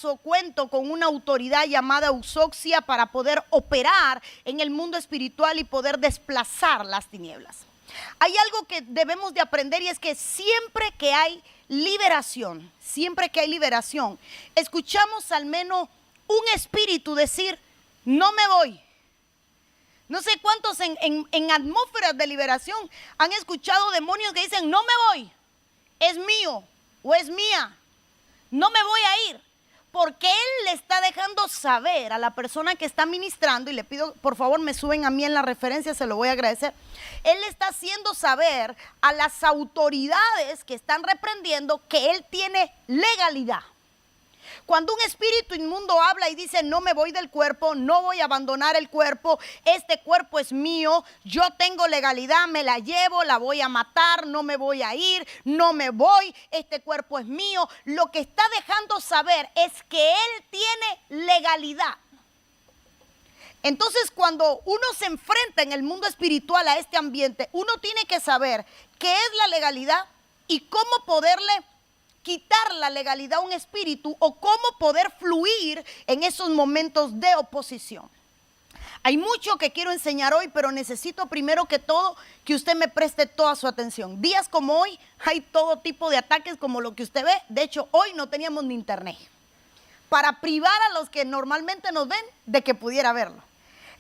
caso cuento con una autoridad llamada Eusoxia para poder operar en el mundo espiritual y poder desplazar las tinieblas. Hay algo que debemos de aprender y es que siempre que hay liberación, escuchamos al menos un espíritu decir, no me voy. No sé cuántos en atmósferas de liberación han escuchado demonios que dicen, no me voy, es mío o es mía, no me voy a ir. Porque él le está dejando saber a la persona que está ministrando, y le pido, por favor, me suben a mí en la referencia, se lo voy a agradecer. Él le está haciendo saber a las autoridades que están reprendiendo que él tiene legalidad. Cuando un espíritu inmundo habla y dice, no me voy del cuerpo, no voy a abandonar el cuerpo, este cuerpo es mío, yo tengo legalidad, me la llevo, la voy a matar, no me voy a ir, no me voy, este cuerpo es mío. Lo que está dejando saber es que él tiene legalidad. Entonces, cuando uno se enfrenta en el mundo espiritual a este ambiente, uno tiene que saber qué es la legalidad y cómo poderle quitar la legalidad a un espíritu o cómo poder fluir en esos momentos de oposición. Hay mucho que quiero enseñar hoy, pero necesito primero que todo que usted me preste toda su atención. Días como hoy hay todo tipo de ataques como lo que usted ve. De hecho, hoy no teníamos ni internet para privar a los que normalmente nos ven de que pudiera verlo.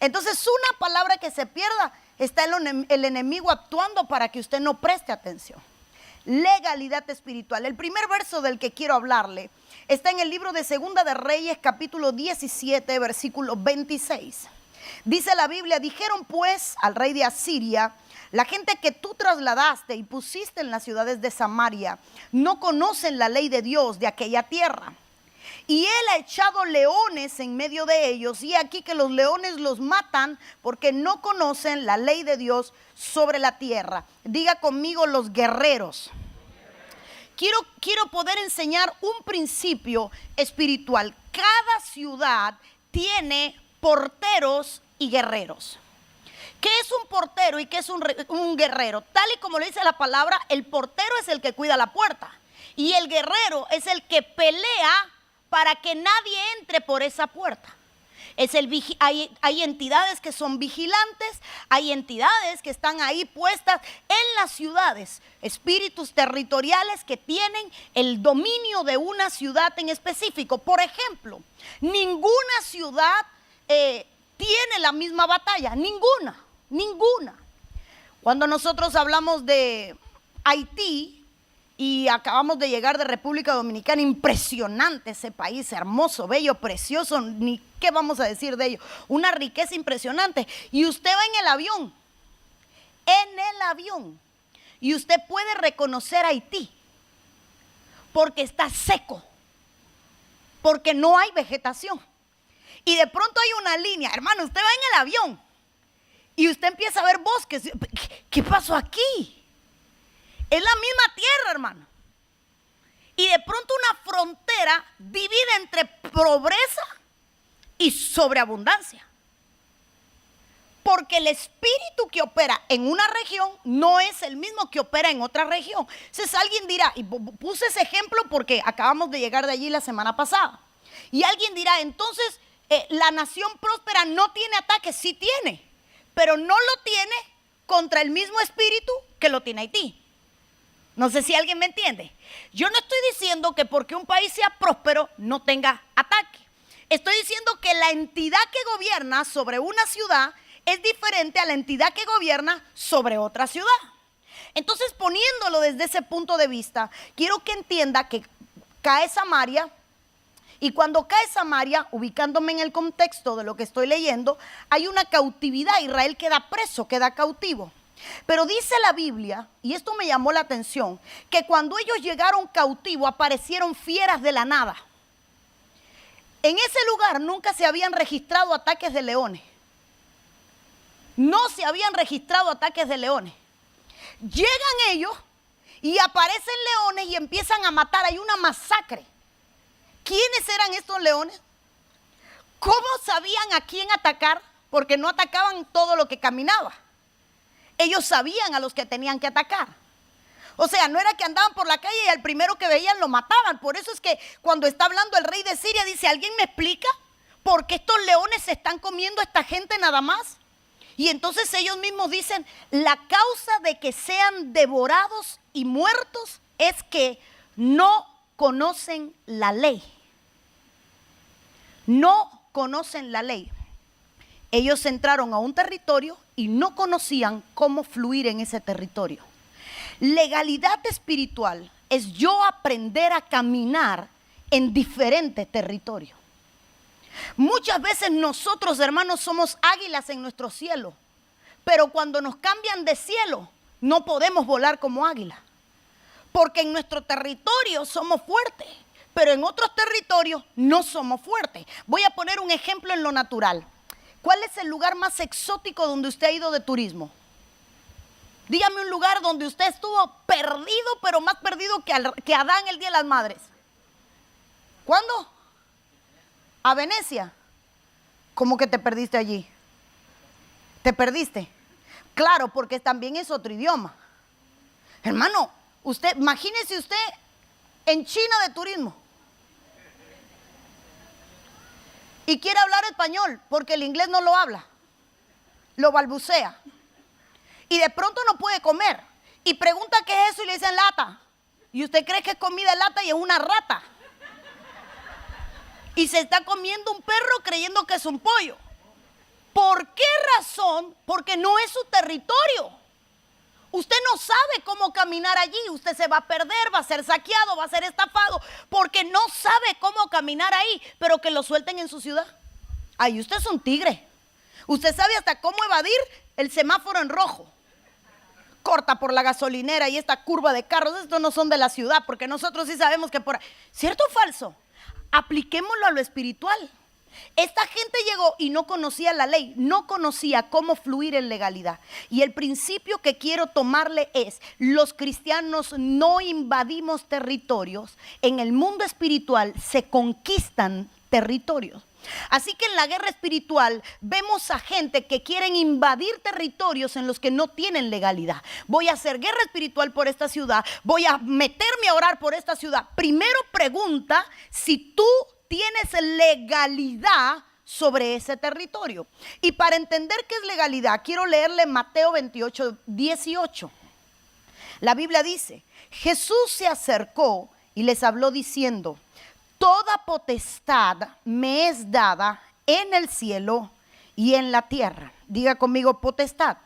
Entonces, una palabra que se pierda, está el enemigo actuando para que usted no preste atención. Legalidad espiritual. El primer verso del que quiero hablarle está en el libro de Segunda de Reyes, capítulo 17, versículo 26. Dice la Biblia, dijeron pues al rey de Asiria, la gente que tú trasladaste y pusiste en las ciudades de Samaria, no conocen la ley de Dios de aquella tierra. Y él ha echado leones en medio de ellos, y aquí que los leones los matan porque no conocen la ley de Dios sobre la tierra. Diga conmigo, los guerreros. Quiero poder enseñar un principio espiritual. Cada ciudad tiene porteros y guerreros. ¿Qué es un portero y qué es un guerrero? Tal y como le dice la palabra, el portero es el que cuida la puerta y el guerrero es el que pelea para que nadie entre por esa puerta. Hay entidades que son vigilantes, hay entidades que están ahí puestas en las ciudades, espíritus territoriales que tienen el dominio de una ciudad en específico. Por ejemplo, ninguna ciudad tiene la misma batalla, ninguna. Cuando nosotros hablamos de Haití, y acabamos de llegar de República Dominicana, impresionante ese país, hermoso, bello, precioso, ni qué vamos a decir de ello, una riqueza impresionante. Y usted va en el avión, y usted puede reconocer Haití, porque está seco, porque no hay vegetación. Y de pronto hay una línea, hermano, usted va en el avión, y usted empieza a ver bosques. ¿Qué pasó aquí? Es la misma tierra, hermano. Y de pronto una frontera divide entre pobreza y sobreabundancia. Porque el espíritu que opera en una región no es el mismo que opera en otra región. Entonces alguien dirá, y puse ese ejemplo porque acabamos de llegar de allí la semana pasada. Y alguien dirá, entonces la nación próspera no tiene ataques. Sí tiene, pero no lo tiene contra el mismo espíritu que lo tiene Haití. No sé si alguien me entiende. Yo no estoy diciendo que porque un país sea próspero no tenga ataque. Estoy diciendo que la entidad que gobierna sobre una ciudad es diferente a la entidad que gobierna sobre otra ciudad. Entonces, poniéndolo desde ese punto de vista, quiero que entienda que cae Samaria, y cuando cae Samaria, ubicándome en el contexto de lo que estoy leyendo, hay una cautividad. Israel queda preso, queda cautivo. Pero dice la Biblia, y esto me llamó la atención, que cuando ellos llegaron cautivos aparecieron fieras de la nada. En ese lugar nunca se habían registrado ataques de leones. No se habían registrado ataques de leones. Llegan ellos y aparecen leones y empiezan a matar. Hay una masacre. ¿Quiénes eran estos leones? ¿Cómo sabían a quién atacar? Porque no atacaban todo lo que caminaba. Ellos sabían a los que tenían que atacar. O sea, no era que andaban por la calle y al primero que veían lo mataban. Por eso es que cuando está hablando el rey de Siria dice, ¿alguien me explica por qué estos leones se están comiendo a esta gente nada más? Y entonces ellos mismos dicen, la causa de que sean devorados y muertos es que no conocen la ley. No conocen la ley. Ellos entraron a un territorio y no conocían cómo fluir en ese territorio. Legalidad espiritual es yo aprender a caminar en diferentes territorios. Muchas veces nosotros, hermanos, somos águilas en nuestro cielo, pero cuando nos cambian de cielo, no podemos volar como águila, porque en nuestro territorio somos fuertes, pero en otros territorios no somos fuertes. Voy a poner un ejemplo en lo natural. ¿Cuál es el lugar más exótico donde usted ha ido de turismo? Dígame un lugar donde usted estuvo perdido, pero más perdido que Adán el Día de las Madres. ¿Cuándo? ¿A Venecia? ¿Cómo que te perdiste allí? ¿Te perdiste? Claro, porque también es otro idioma. Hermano, imagínese usted en China de turismo. Y quiere hablar español, porque el inglés no lo habla. Lo balbucea. Y de pronto no puede comer. Y pregunta qué es eso y le dicen lata. Y usted cree que es comida de lata y es una rata. Y se está comiendo un perro creyendo que es un pollo. ¿Por qué razón? Porque no es su territorio. Usted no sabe cómo caminar allí. Usted se va a perder, va a ser saqueado, va a ser estafado, porque no sabe cómo caminar ahí, pero que lo suelten en su ciudad. Ahí usted es un tigre. Usted sabe hasta cómo evadir el semáforo en rojo. Corta por la gasolinera y esta curva de carros. Estos no son de la ciudad, porque nosotros sí sabemos que por ahí. ¿Cierto o falso? Apliquémoslo a lo espiritual. Esta gente llegó y no conocía la ley, no conocía cómo fluir en legalidad. Y el principio que quiero tomarle es, los cristianos no invadimos territorios. En el mundo espiritual se conquistan territorios. Así que en la guerra espiritual vemos a gente que quieren invadir territorios en los que no tienen legalidad. Voy a hacer guerra espiritual por esta ciudad, voy a meterme a orar por esta ciudad. Primero pregunta si tú tienes legalidad sobre ese territorio. Y para entender qué es legalidad, quiero leerle Mateo 28, 18. La Biblia dice, Jesús se acercó y les habló diciendo, toda potestad me es dada en el cielo y en la tierra. Diga conmigo, potestad.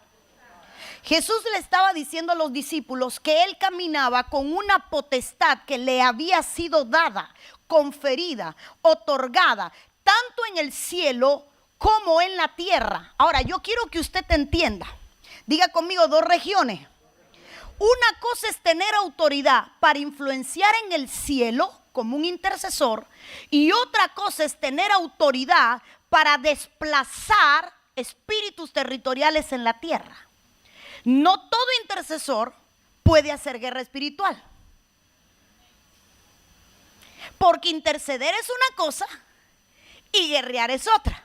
Jesús le estaba diciendo a los discípulos que él caminaba con una potestad que le había sido dada, conferida, otorgada, tanto en el cielo como en la tierra. Ahora, yo quiero que usted entienda. Diga conmigo, dos regiones. Una cosa es tener autoridad para influenciar en el cielo como un intercesor, y otra cosa es tener autoridad para desplazar espíritus territoriales en la tierra. No todo intercesor puede hacer guerra espiritual, porque interceder es una cosa y guerrear es otra.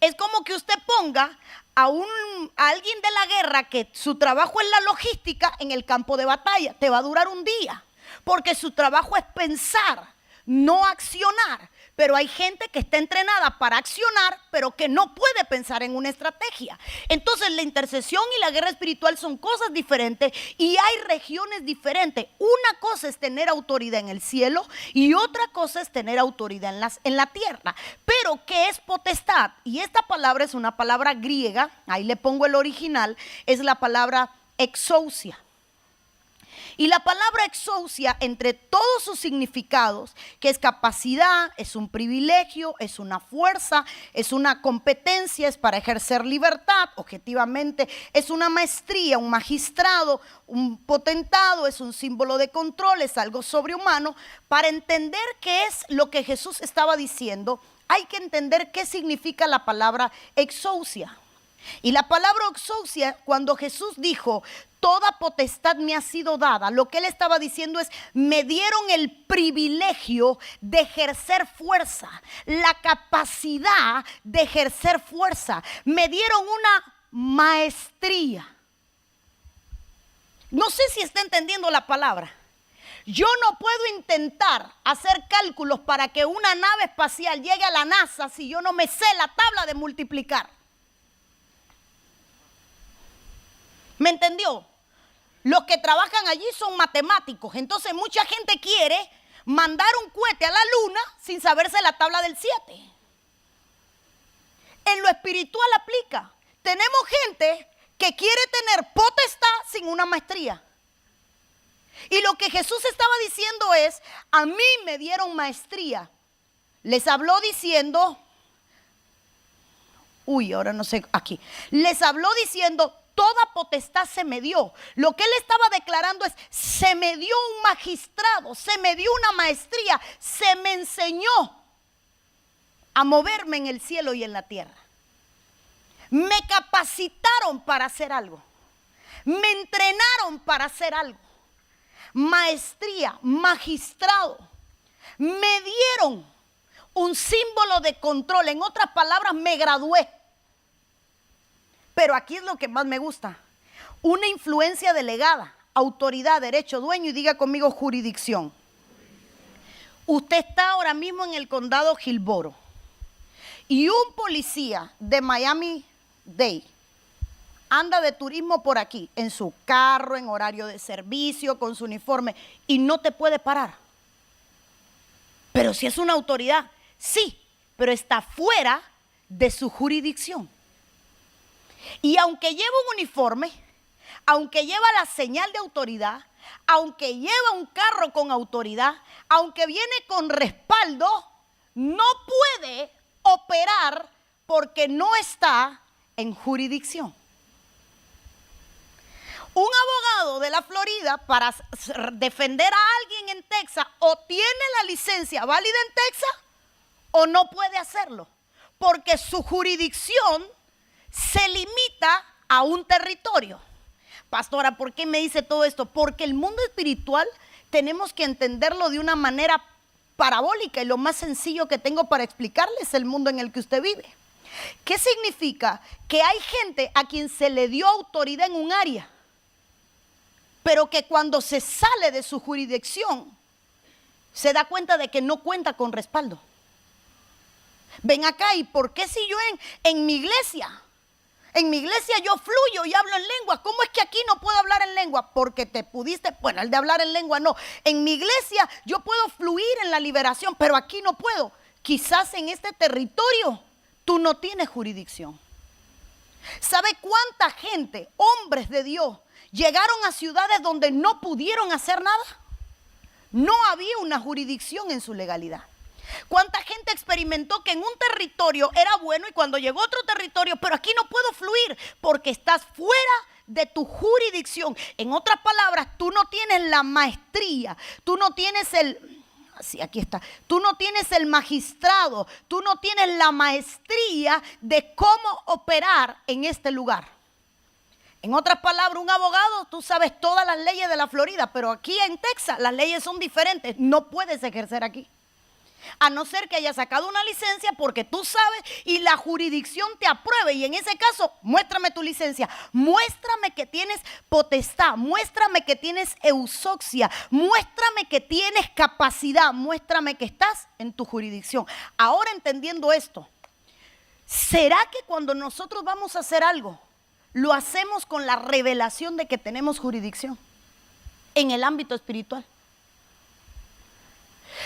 Es como que usted ponga a alguien de la guerra que su trabajo es la logística en el campo de batalla. Te va a durar un día, porque su trabajo es pensar, no accionar. Pero hay gente que está entrenada para accionar, pero que no puede pensar en una estrategia. Entonces la intercesión y la guerra espiritual son cosas diferentes y hay regiones diferentes. Una cosa es tener autoridad en el cielo y otra cosa es tener autoridad en la tierra. Pero ¿qué es potestad? Y esta palabra es una palabra griega, ahí le pongo el original, es la palabra exousia. Y la palabra exousia, entre todos sus significados, que es capacidad, es un privilegio, es una fuerza, es una competencia, es para ejercer libertad, objetivamente, es una maestría, un magistrado, un potentado, es un símbolo de control, es algo sobrehumano. Para entender qué es lo que Jesús estaba diciendo, hay que entender qué significa la palabra exousia. Y la palabra exousia, cuando Jesús dijo, toda potestad me ha sido dada, lo que él estaba diciendo es, me dieron el privilegio de ejercer fuerza, la capacidad de ejercer fuerza, me dieron una maestría. No sé si está entendiendo la palabra. Yo no puedo intentar hacer cálculos para que una nave espacial llegue a la NASA si yo no me sé la tabla de multiplicar. ¿Me entendió? Los que trabajan allí son matemáticos. Entonces mucha gente quiere mandar un cohete a la luna sin saberse la tabla del 7. En lo espiritual aplica. Tenemos gente que quiere tener potestad sin una maestría. Y lo que Jesús estaba diciendo es, a mí me dieron maestría. Les habló diciendo, ahora no sé, aquí. Les habló diciendo, toda potestad se me dio. Lo que él estaba declarando es, se me dio un magistrado, se me dio una maestría, se me enseñó a moverme en el cielo y en la tierra. Me capacitaron para hacer algo. Me entrenaron para hacer algo. Maestría, magistrado. Me dieron un símbolo de control. En otras palabras, me gradué. Pero aquí es lo que más me gusta. Una influencia delegada, autoridad, derecho, dueño, y diga conmigo jurisdicción. Usted está ahora mismo en el condado Hillsborough y un policía de Miami-Dade anda de turismo por aquí, en su carro, en horario de servicio, con su uniforme, y no te puede parar. Pero si es una autoridad, sí, pero está fuera de su jurisdicción. Y aunque lleva un uniforme, aunque lleva la señal de autoridad, aunque lleva un carro con autoridad, aunque viene con respaldo, no puede operar porque no está en jurisdicción. Un abogado de la Florida, para defender a alguien en Texas, o tiene la licencia válida en Texas o no puede hacerlo, porque su jurisdicción se limita a un territorio. Pastora, ¿por qué me dice todo esto? Porque el mundo espiritual tenemos que entenderlo de una manera parabólica, y lo más sencillo que tengo para explicarle es el mundo en el que usted vive. ¿Qué significa? Que hay gente a quien se le dio autoridad en un área, pero que cuando se sale de su jurisdicción se da cuenta de que no cuenta con respaldo. Ven acá, ¿y por qué si yo en mi iglesia yo fluyo y hablo en lengua? ¿Cómo es que aquí no puedo hablar en lengua? Porque te pudiste, bueno, el de hablar en lengua no. En mi iglesia yo puedo fluir en la liberación, pero aquí no puedo. Quizás en este territorio tú no tienes jurisdicción. ¿Sabe cuánta gente, hombres de Dios, llegaron a ciudades donde no pudieron hacer nada? No había una jurisdicción en su legalidad. ¿Cuánta gente experimentó que en un territorio era bueno y cuando llegó a otro territorio, pero aquí no puedo fluir porque estás fuera de tu jurisdicción? En otras palabras, tú no tienes la maestría, tú no tienes tú no tienes el magistrado, tú no tienes la maestría de cómo operar en este lugar. En otras palabras, un abogado, tú sabes todas las leyes de la Florida, pero aquí en Texas las leyes son diferentes, no puedes ejercer aquí. A no ser que hayas sacado una licencia porque tú sabes y la jurisdicción te apruebe. Y en ese caso, muéstrame tu licencia, muéstrame que tienes potestad, muéstrame que tienes eusoxia, muéstrame que tienes capacidad, muéstrame que estás en tu jurisdicción. Ahora, entendiendo esto, ¿será que cuando nosotros vamos a hacer algo, lo hacemos con la revelación de que tenemos jurisdicción en el ámbito espiritual?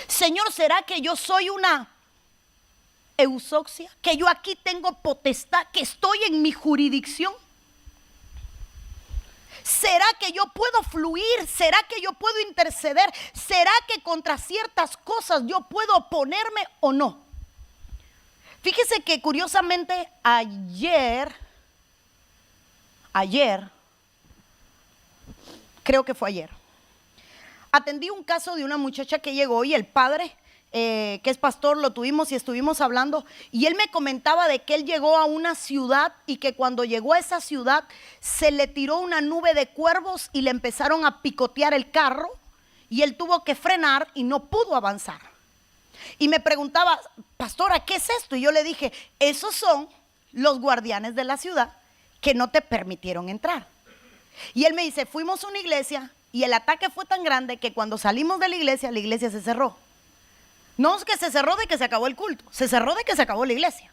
Señor, ¿será que yo soy una eusoxia? ¿Que yo aquí tengo potestad? ¿Que estoy en mi jurisdicción? ¿Será que yo puedo fluir? ¿Será que yo puedo interceder? ¿Será que contra ciertas cosas yo puedo oponerme o no? Fíjese que curiosamente ayer, creo que fue ayer, atendí un caso de una muchacha que llegó y el padre, que es pastor, lo tuvimos y estuvimos hablando, y él me comentaba de que él llegó a una ciudad y que cuando llegó a esa ciudad se le tiró una nube de cuervos y le empezaron a picotear el carro y él tuvo que frenar y no pudo avanzar. Y me preguntaba, pastora, ¿qué es esto? Y yo le dije, esos son los guardianes de la ciudad que no te permitieron entrar. Y él me dice, fuimos a una iglesia y el ataque fue tan grande que cuando salimos de la iglesia se cerró. No es que se cerró de que se acabó el culto, se cerró de que se acabó la iglesia.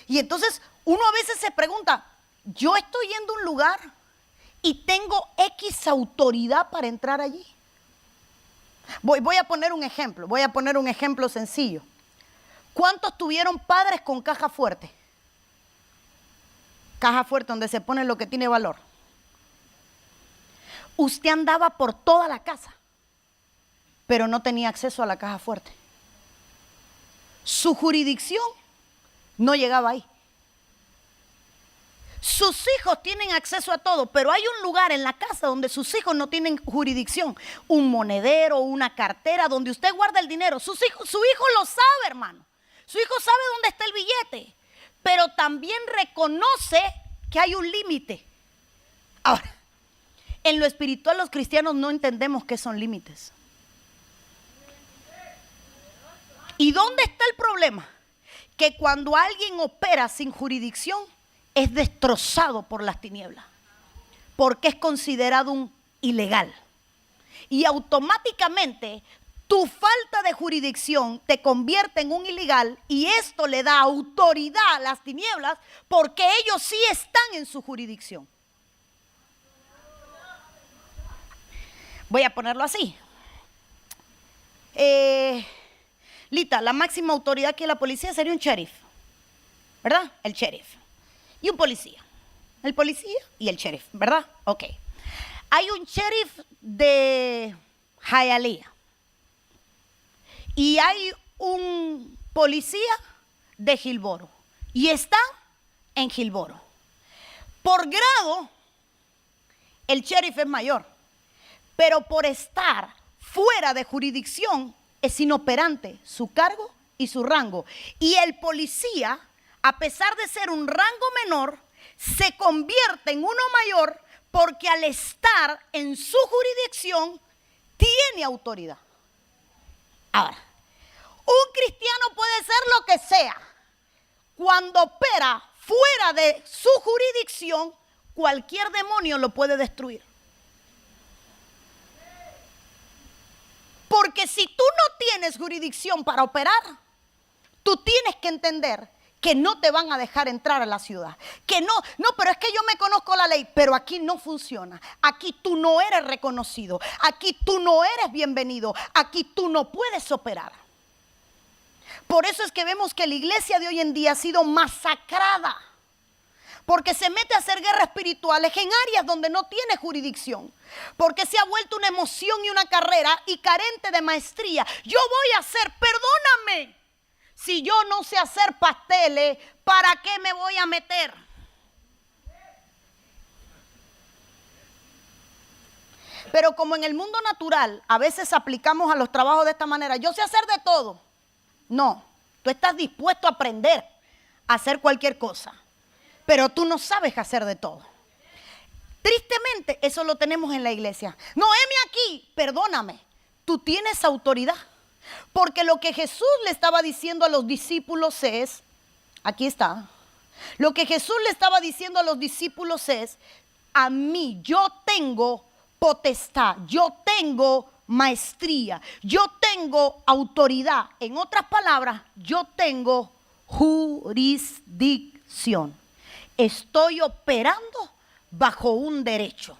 Y entonces uno a veces se pregunta, yo estoy yendo a un lugar y tengo X autoridad para entrar allí. Voy a poner un ejemplo sencillo. ¿Cuántos tuvieron padres con caja fuerte? Caja fuerte donde se pone lo que tiene valor. Usted andaba por toda la casa, pero no tenía acceso a la caja fuerte. Su jurisdicción no llegaba ahí. Sus hijos tienen acceso a todo, pero hay un lugar en la casa donde sus hijos no tienen jurisdicción. Un monedero, una cartera donde usted guarda el dinero. Su hijo lo sabe, hermano. Su hijo sabe dónde está el billete, pero también reconoce que hay un límite. Ahora, en lo espiritual los cristianos no entendemos qué son límites. ¿Y dónde está el problema? Que cuando alguien opera sin jurisdicción es destrozado por las tinieblas, porque es considerado un ilegal. Y automáticamente tu falta de jurisdicción te convierte en un ilegal y esto le da autoridad a las tinieblas porque ellos sí están en su jurisdicción. Voy a ponerlo así. Lita, la máxima autoridad aquí en la policía sería un sheriff, ¿verdad? El sheriff. Y un policía. El policía y el sheriff, ¿verdad? Ok. Hay un sheriff de Hialeah. Y hay un policía de Hillsboro. Y está en Hillsboro. Por grado, el sheriff es mayor. Pero por estar fuera de jurisdicción, es inoperante su cargo y su rango. Y el policía, a pesar de ser un rango menor, se convierte en uno mayor porque al estar en su jurisdicción tiene autoridad. Ahora, un cristiano puede ser lo que sea. Cuando opera fuera de su jurisdicción, cualquier demonio lo puede destruir. Porque si tú no tienes jurisdicción para operar, tú tienes que entender que no te van a dejar entrar a la ciudad. Que no, pero es que yo me conozco la ley, pero aquí no funciona. Aquí tú no eres reconocido. Aquí tú no eres bienvenido. Aquí tú no puedes operar. Por eso es que vemos que la iglesia de hoy en día ha sido masacrada. Porque se mete a hacer guerras espirituales en áreas donde no tiene jurisdicción. Porque se ha vuelto una emoción y una carrera y carente de maestría. Yo voy a hacer, perdóname, si yo no sé hacer pasteles, ¿para qué me voy a meter? Pero como en el mundo natural a veces aplicamos a los trabajos de esta manera, yo sé hacer de todo. No, tú estás dispuesto a aprender a hacer cualquier cosa. Pero tú no sabes hacer de todo. Tristemente, eso lo tenemos en la iglesia. No, heme aquí, perdóname, tú tienes autoridad. Porque lo que Jesús le estaba diciendo a los discípulos es, aquí está, lo que Jesús le estaba diciendo a los discípulos es, a mí yo tengo potestad, yo tengo maestría, yo tengo autoridad. En otras palabras, yo tengo jurisdicción. Estoy operando bajo un derecho.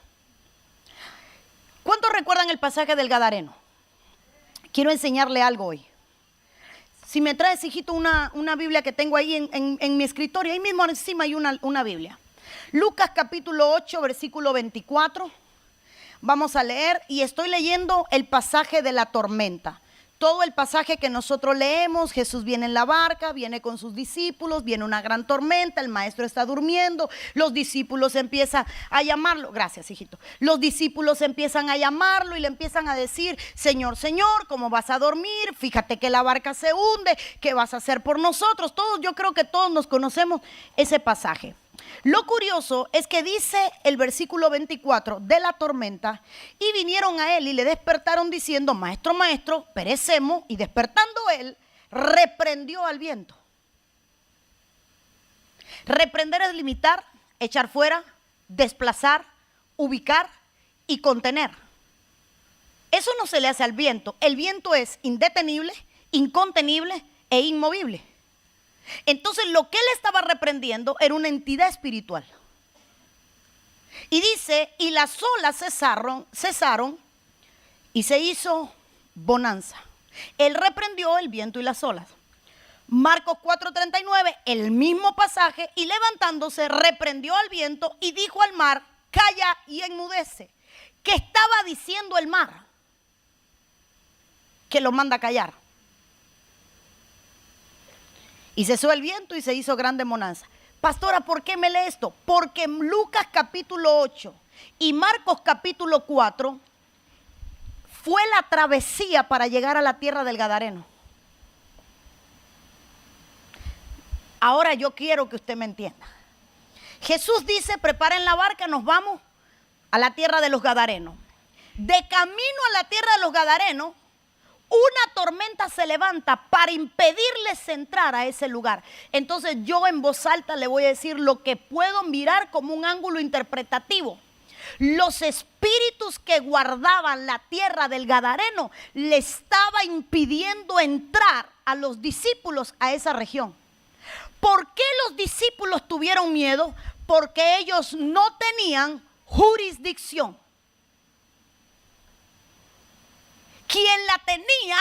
¿Cuántos recuerdan el pasaje del Gadareno? Quiero enseñarle algo hoy. Si me traes, hijito, una Biblia que tengo ahí en mi escritorio, ahí mismo encima hay una Biblia. Lucas capítulo 8, versículo 24. Vamos a leer y estoy leyendo el pasaje de la tormenta. Todo el pasaje que nosotros leemos, Jesús viene en la barca, viene con sus discípulos, viene una gran tormenta, el maestro está durmiendo, los discípulos empiezan a llamarlo, gracias hijito, los discípulos empiezan a llamarlo y le empiezan a decir, Señor, Señor, ¿cómo vas a dormir? Fíjate que la barca se hunde, ¿qué vas a hacer por nosotros? Todos, yo creo que todos nos conocemos ese pasaje. Lo curioso es que dice el versículo 24 de la tormenta, y vinieron a él y le despertaron diciendo, maestro, maestro, perecemos, y despertando él, reprendió al viento. Reprender es limitar, echar fuera, desplazar, ubicar y contener. Eso no se le hace al viento. El viento es indetenible, incontenible e inmovible. Entonces lo que él estaba reprendiendo era una entidad espiritual. Y dice, y las olas cesaron y se hizo bonanza. Él reprendió el viento y las olas. Marcos 4:39, el mismo pasaje, y levantándose reprendió al viento y dijo al mar, calla y enmudece. ¿Qué estaba diciendo el mar? Que lo manda a callar. Y cesó el viento y se hizo grande bonanza. Pastora, ¿por qué me lee esto? Porque en Lucas capítulo 8 y Marcos capítulo 4 fue la travesía para llegar a la tierra del Gadareno. Ahora yo quiero que usted me entienda. Jesús dice, preparen la barca, nos vamos a la tierra de los Gadarenos. De camino a la tierra de los Gadarenos, una tormenta se levanta para impedirles entrar a ese lugar. Entonces yo en voz alta le voy a decir lo que puedo mirar como un ángulo interpretativo. Los espíritus que guardaban la tierra del Gadareno le estaba impidiendo entrar a los discípulos a esa región. ¿Por qué los discípulos tuvieron miedo? Porque ellos no tenían jurisdicción. Quien la tenía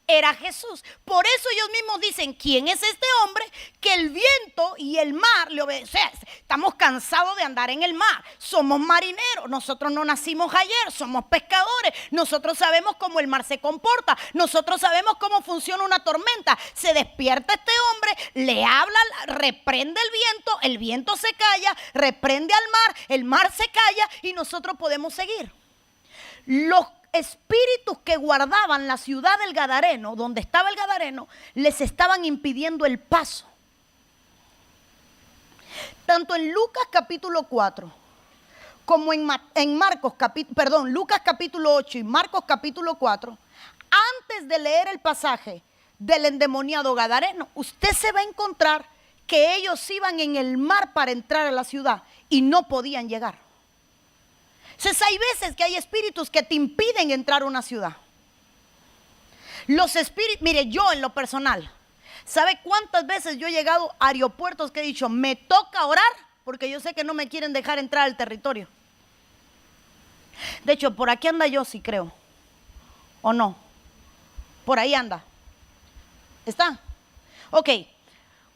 era Jesús. Por eso ellos mismos dicen, ¿quién es este hombre que el viento y el mar le obedecen? Estamos cansados de andar en el mar. Somos marineros. Nosotros no nacimos ayer. Somos pescadores. Nosotros sabemos cómo el mar se comporta. Nosotros sabemos cómo funciona una tormenta. Se despierta este hombre, le habla, reprende el viento se calla, reprende al mar, el mar se calla y nosotros podemos seguir. Los espíritus que guardaban la ciudad del Gadareno, donde estaba el Gadareno, les estaban impidiendo el paso. Tanto en Lucas capítulo 4 como en Lucas capítulo 8 y Marcos capítulo 4, antes de leer el pasaje del endemoniado Gadareno, usted se va a encontrar que ellos iban en el mar para entrar a la ciudad y no podían llegar. Entonces hay veces que hay espíritus que te impiden entrar a una ciudad. Los espíritus, mire, yo en lo personal, ¿sabe cuántas veces yo he llegado a aeropuertos que he dicho, me toca orar porque yo sé que no me quieren dejar entrar al territorio? De hecho, por aquí anda yo, sí creo, ¿o no? Por ahí anda. ¿Está? Ok,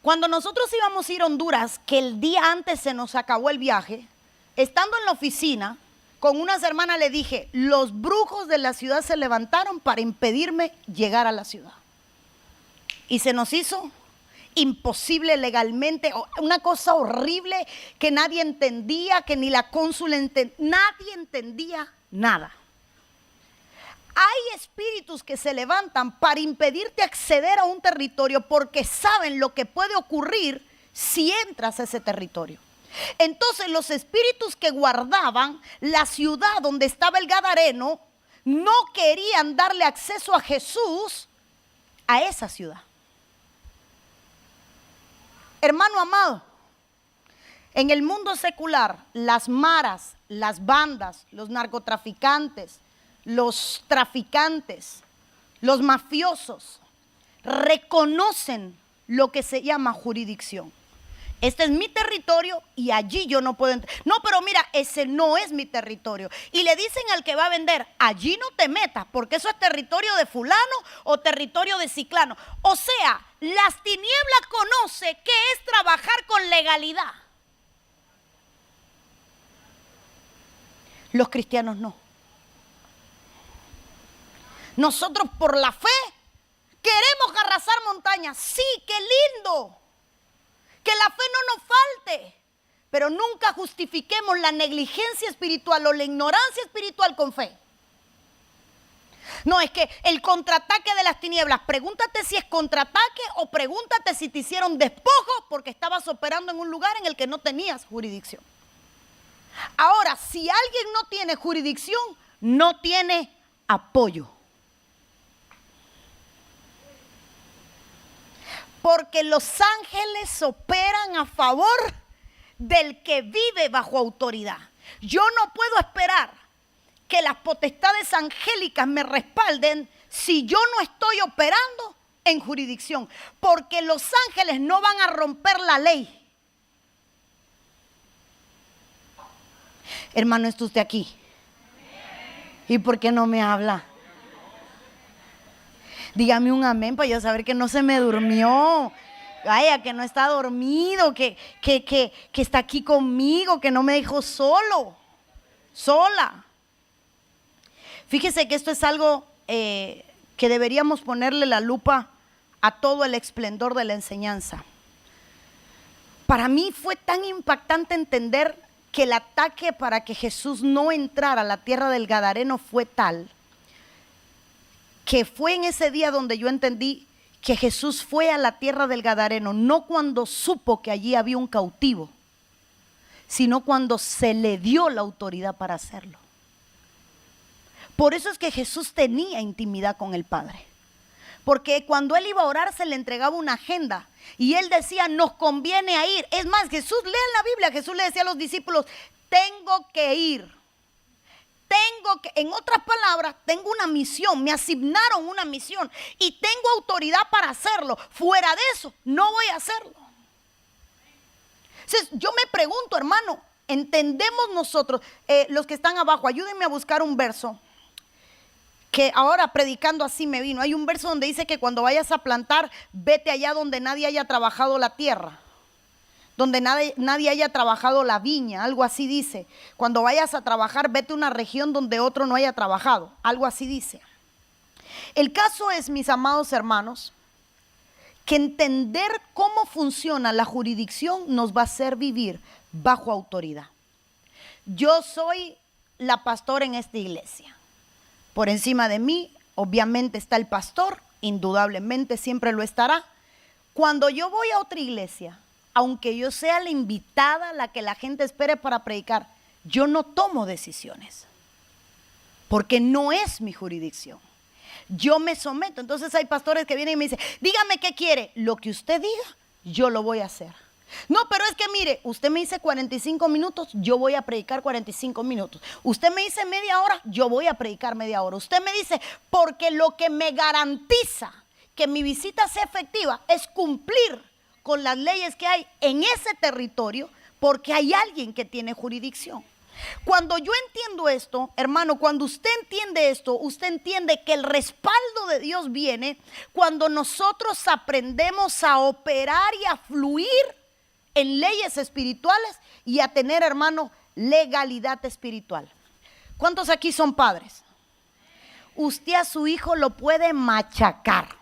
cuando nosotros íbamos a ir a Honduras, que el día antes se nos acabó el viaje, estando en la oficina, con unas hermanas le dije, los brujos de la ciudad se levantaron para impedirme llegar a la ciudad. Y se nos hizo imposible legalmente, una cosa horrible que nadie entendía, que ni la cónsula entendía, nadie entendía nada. Hay espíritus que se levantan para impedirte acceder a un territorio porque saben lo que puede ocurrir si entras a ese territorio. Entonces los espíritus que guardaban la ciudad donde estaba el Gadareno no querían darle acceso a Jesús a esa ciudad. Hermano amado, en el mundo secular, las maras, las bandas, los narcotraficantes, los traficantes, los mafiosos, reconocen lo que se llama jurisdicción. Este es mi territorio y allí yo no puedo entrar. No, pero mira, ese no es mi territorio. Y le dicen al que va a vender, allí no te metas, porque eso es territorio de fulano o territorio de ciclano. O sea, las tinieblas conoce qué es trabajar con legalidad. Los cristianos no. Nosotros por la fe queremos arrasar montañas. Sí, qué lindo. Que la fe no nos falte, pero nunca justifiquemos la negligencia espiritual o la ignorancia espiritual con fe. No, es que el contraataque de las tinieblas, pregúntate si es contraataque o pregúntate si te hicieron despojo porque estabas operando en un lugar en el que no tenías jurisdicción. Ahora, si alguien no tiene jurisdicción, no tiene apoyo. ¿Por Porque los ángeles operan a favor del que vive bajo autoridad. Yo no puedo esperar que las potestades angélicas me respalden si yo no estoy operando en jurisdicción. Porque los ángeles no van a romper la ley. Hermano, ¿está usted aquí? ¿Y por qué no me habla? Dígame un amén para yo saber que no se me durmió. Vaya, que no está dormido, que está aquí conmigo, que no me dejó sola. Fíjese que esto es algo que deberíamos ponerle la lupa a todo el esplendor de la enseñanza. Para mí fue tan impactante entender que el ataque para que Jesús no entrara a la tierra del Gadareno fue tal, que fue en ese día donde yo entendí que Jesús fue a la tierra del Gadareno, no cuando supo que allí había un cautivo, sino cuando se le dio la autoridad para hacerlo. Por eso es que Jesús tenía intimidad con el Padre. Porque cuando él iba a orar se le entregaba una agenda y él decía, nos conviene a ir. Es más, Jesús, lean la Biblia, Jesús le decía a los discípulos, tengo que ir. En otras palabras, tengo una misión, me asignaron una misión y tengo autoridad para hacerlo. Fuera de eso, no voy a hacerlo. Entonces, yo me pregunto, hermano, entendemos nosotros, los que están abajo, ayúdenme a buscar un verso que ahora predicando así me vino. Hay un verso donde dice que cuando vayas a plantar, vete allá donde nadie haya trabajado la tierra, donde nadie haya trabajado la viña, algo así dice. Cuando vayas a trabajar, vete a una región donde otro no haya trabajado, algo así dice. El caso es, mis amados hermanos, que entender cómo funciona la jurisdicción nos va a hacer vivir bajo autoridad. Yo soy la pastora en esta iglesia. Por encima de mí, obviamente, está el pastor, indudablemente siempre lo estará. Cuando yo voy a otra iglesia, aunque yo sea la invitada, la que la gente espere para predicar, yo no tomo decisiones, porque no es mi jurisdicción. Yo me someto. Entonces hay pastores que vienen y me dicen, dígame qué quiere. Lo que usted diga, yo lo voy a hacer. No, pero es que mire, usted me dice 45 minutos, yo voy a predicar 45 minutos. Usted me dice media hora, yo voy a predicar media hora. Usted me dice, porque lo que me garantiza que mi visita sea efectiva es cumplir con las leyes que hay en ese territorio, porque hay alguien que tiene jurisdicción. Cuando yo entiendo esto, hermano, cuando usted entiende esto, usted entiende que el respaldo de Dios viene cuando nosotros aprendemos a operar y a fluir en leyes espirituales y a tener, hermano, legalidad espiritual. ¿Cuántos aquí son padres? Usted a su hijo lo puede machacar,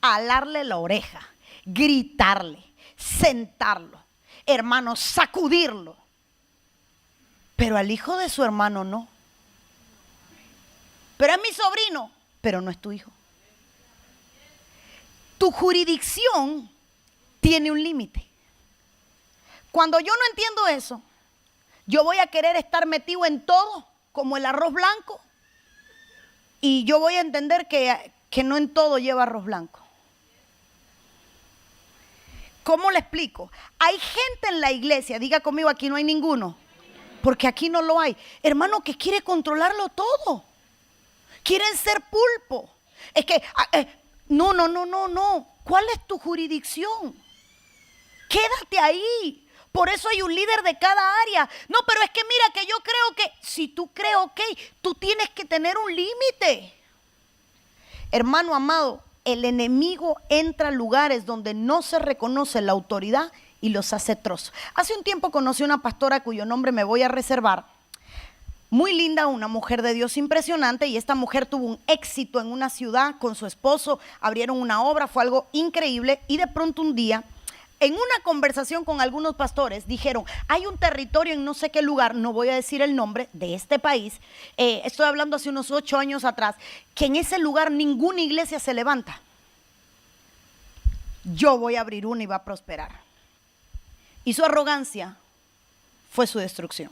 alarle la oreja, gritarle, sentarlo, hermano, sacudirlo. Pero al hijo de su hermano no. Pero es mi sobrino, pero no es tu hijo. Tu jurisdicción tiene un límite. Cuando yo no entiendo eso, yo voy a querer estar metido en todo, como el arroz blanco, y yo voy a entender que no en todo lleva arroz blanco. ¿Cómo le explico? Hay gente en la iglesia, diga conmigo, aquí no hay ninguno, porque aquí no lo hay, hermano, que quiere controlarlo todo. Quieren ser pulpo. Es que, no. ¿Cuál es tu jurisdicción? Quédate ahí. Por eso hay un líder de cada área. No, pero es que mira que yo creo que, si tú crees, ok, tú tienes que tener un límite. Hermano amado, el enemigo entra a lugares donde no se reconoce la autoridad y los hace trozos. Hace un tiempo conocí a una pastora cuyo nombre me voy a reservar. Muy linda, una mujer de Dios impresionante, y esta mujer tuvo un éxito en una ciudad con su esposo, abrieron una obra, fue algo increíble, y de pronto un día, en una conversación con algunos pastores, dijeron, hay un territorio en no sé qué lugar, no voy a decir el nombre, de este país, estoy hablando hace unos 8 años atrás, que en ese lugar ninguna iglesia se levanta. Yo voy a abrir una y va a prosperar. Y su arrogancia fue su destrucción.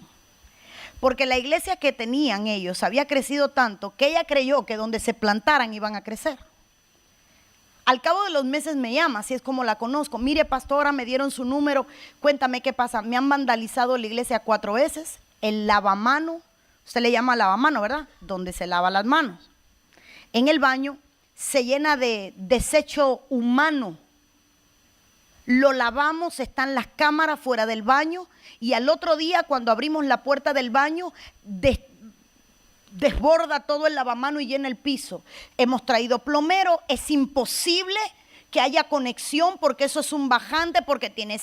Porque la iglesia que tenían ellos había crecido tanto que ella creyó que donde se plantaran iban a crecer. Al cabo de los meses me llama, así es como la conozco. Mire, pastora, me dieron su número, cuéntame qué pasa. Me han vandalizado la iglesia 4 veces, el lavamano, usted le llama lavamano, ¿verdad? Donde se lava las manos. En el baño se llena de desecho humano. Lo lavamos, están las cámaras fuera del baño y al otro día cuando abrimos la puerta del baño desborda todo el lavamano y llena el piso. Hemos traído plomero, es imposible que haya conexión porque eso es un bajante, porque tiene,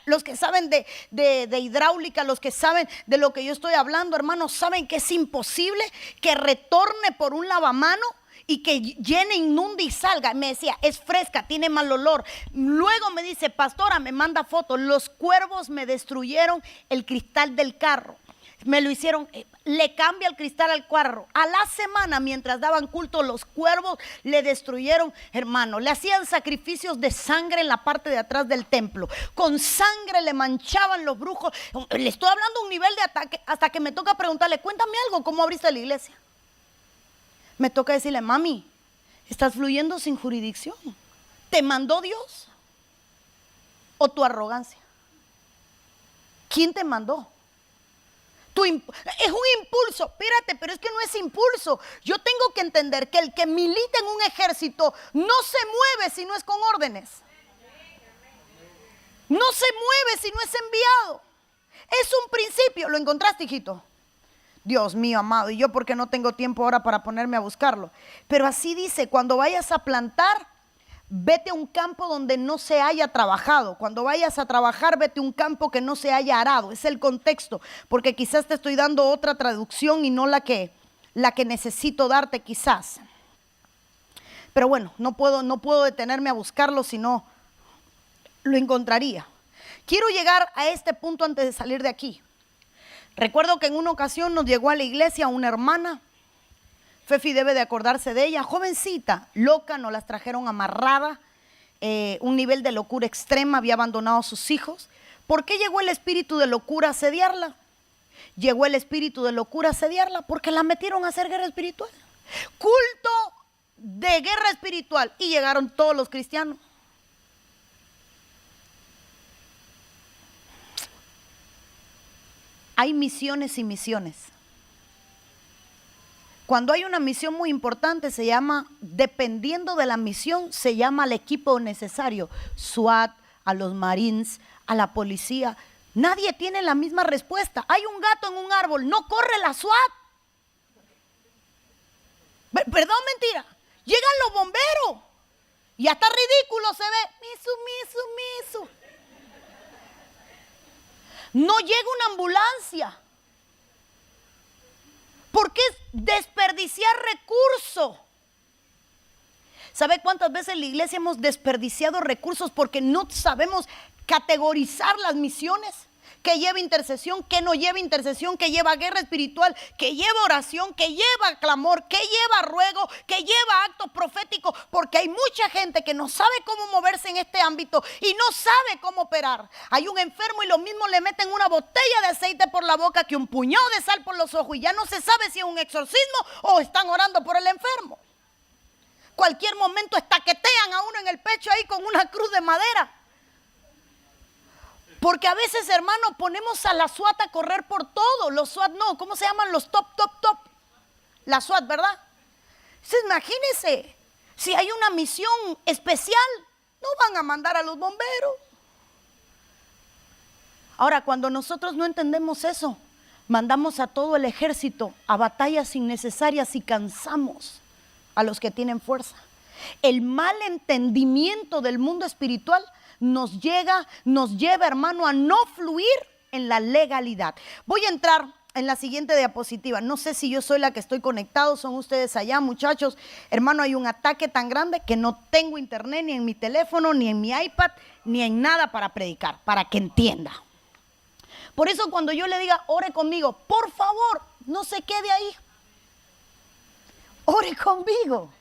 los que saben de hidráulica, los que saben de lo que yo estoy hablando, hermanos, saben que es imposible que retorne por un lavamano y que llene, inunde y salga. Me decía, es fresca, tiene mal olor. Luego me dice, pastora, me manda fotos, los cuervos me destruyeron el cristal del carro. Me lo hicieron, le cambia el cristal al carro. A la semana, mientras daban culto, los cuervos le destruyeron, hermano. Le hacían sacrificios de sangre en la parte de atrás del templo. Con sangre le manchaban los brujos. Le estoy hablando de un nivel de ataque hasta que me toca preguntarle, cuéntame algo, ¿cómo abriste la iglesia? Me toca decirle, mami, estás fluyendo sin jurisdicción. ¿Te mandó Dios o tu arrogancia? ¿Quién te mandó? Es un impulso, espérate, pero es que no es impulso. Yo tengo que entender que el que milita en un ejército no se mueve si no es con órdenes. No se mueve si no es enviado. Es un principio. ¿Lo encontraste, hijito? Dios mío, amado, y yo porque no tengo tiempo ahora para ponerme a buscarlo. Pero así dice, cuando vayas a plantar, vete a un campo donde no se haya trabajado. Cuando vayas a trabajar, vete a un campo que no se haya arado. Es el contexto, porque quizás te estoy dando otra traducción y no la que necesito darte quizás. Pero bueno, no puedo detenerme a buscarlo, sino lo encontraría. Quiero llegar a este punto antes de salir de aquí. Recuerdo que en una ocasión nos llegó a la iglesia una hermana. Fefi debe de acordarse de ella, jovencita, loca, nos las trajeron amarrada, un nivel de locura extrema, había abandonado a sus hijos. ¿Por qué llegó el espíritu de locura a asediarla? Llegó el espíritu de locura a asediarla porque la metieron a hacer guerra espiritual. Culto de guerra espiritual y llegaron todos los cristianos. Hay misiones y misiones. Cuando hay una misión muy importante se llama, dependiendo de la misión, se llama al equipo necesario, SWAT, a los Marines, a la policía. Nadie tiene la misma respuesta. Hay un gato en un árbol, no corre la SWAT. Perdón, mentira. Llegan los bomberos y hasta ridículo se ve. Misu. No llega una ambulancia. Porque es desperdiciar recursos. ¿Sabe cuántas veces en la iglesia hemos desperdiciado recursos porque no sabemos categorizar las misiones? Que lleva intercesión, que no lleva intercesión, que lleva guerra espiritual, que lleva oración, que lleva clamor, que lleva ruego, que lleva actos proféticos, porque hay mucha gente que no sabe cómo moverse en este ámbito y no sabe cómo operar. Hay un enfermo y lo mismo le meten una botella de aceite por la boca que un puñado de sal por los ojos y ya no se sabe si es un exorcismo o están orando por el enfermo. Cualquier momento estaquetean a uno en el pecho ahí con una cruz de madera. Porque a veces, hermano, ponemos a la SWAT a correr por todo. Los SWAT no, ¿cómo se llaman? Los top. La SWAT, ¿verdad? Entonces, imagínense, si hay una misión especial, no van a mandar a los bomberos. Ahora, cuando nosotros no entendemos eso, mandamos a todo el ejército a batallas innecesarias y cansamos a los que tienen fuerza. El mal entendimiento del mundo espiritual nos lleva, hermano, a no fluir en la legalidad. Voy a entrar en la siguiente diapositiva. No sé si yo soy la que estoy conectado, son ustedes allá, muchachos. Hermano, hay un ataque tan grande que no tengo internet ni en mi teléfono, ni en mi iPad, ni en nada para predicar, para que entienda. Por eso cuando yo le diga, ore conmigo, por favor, no se quede ahí. Ore conmigo.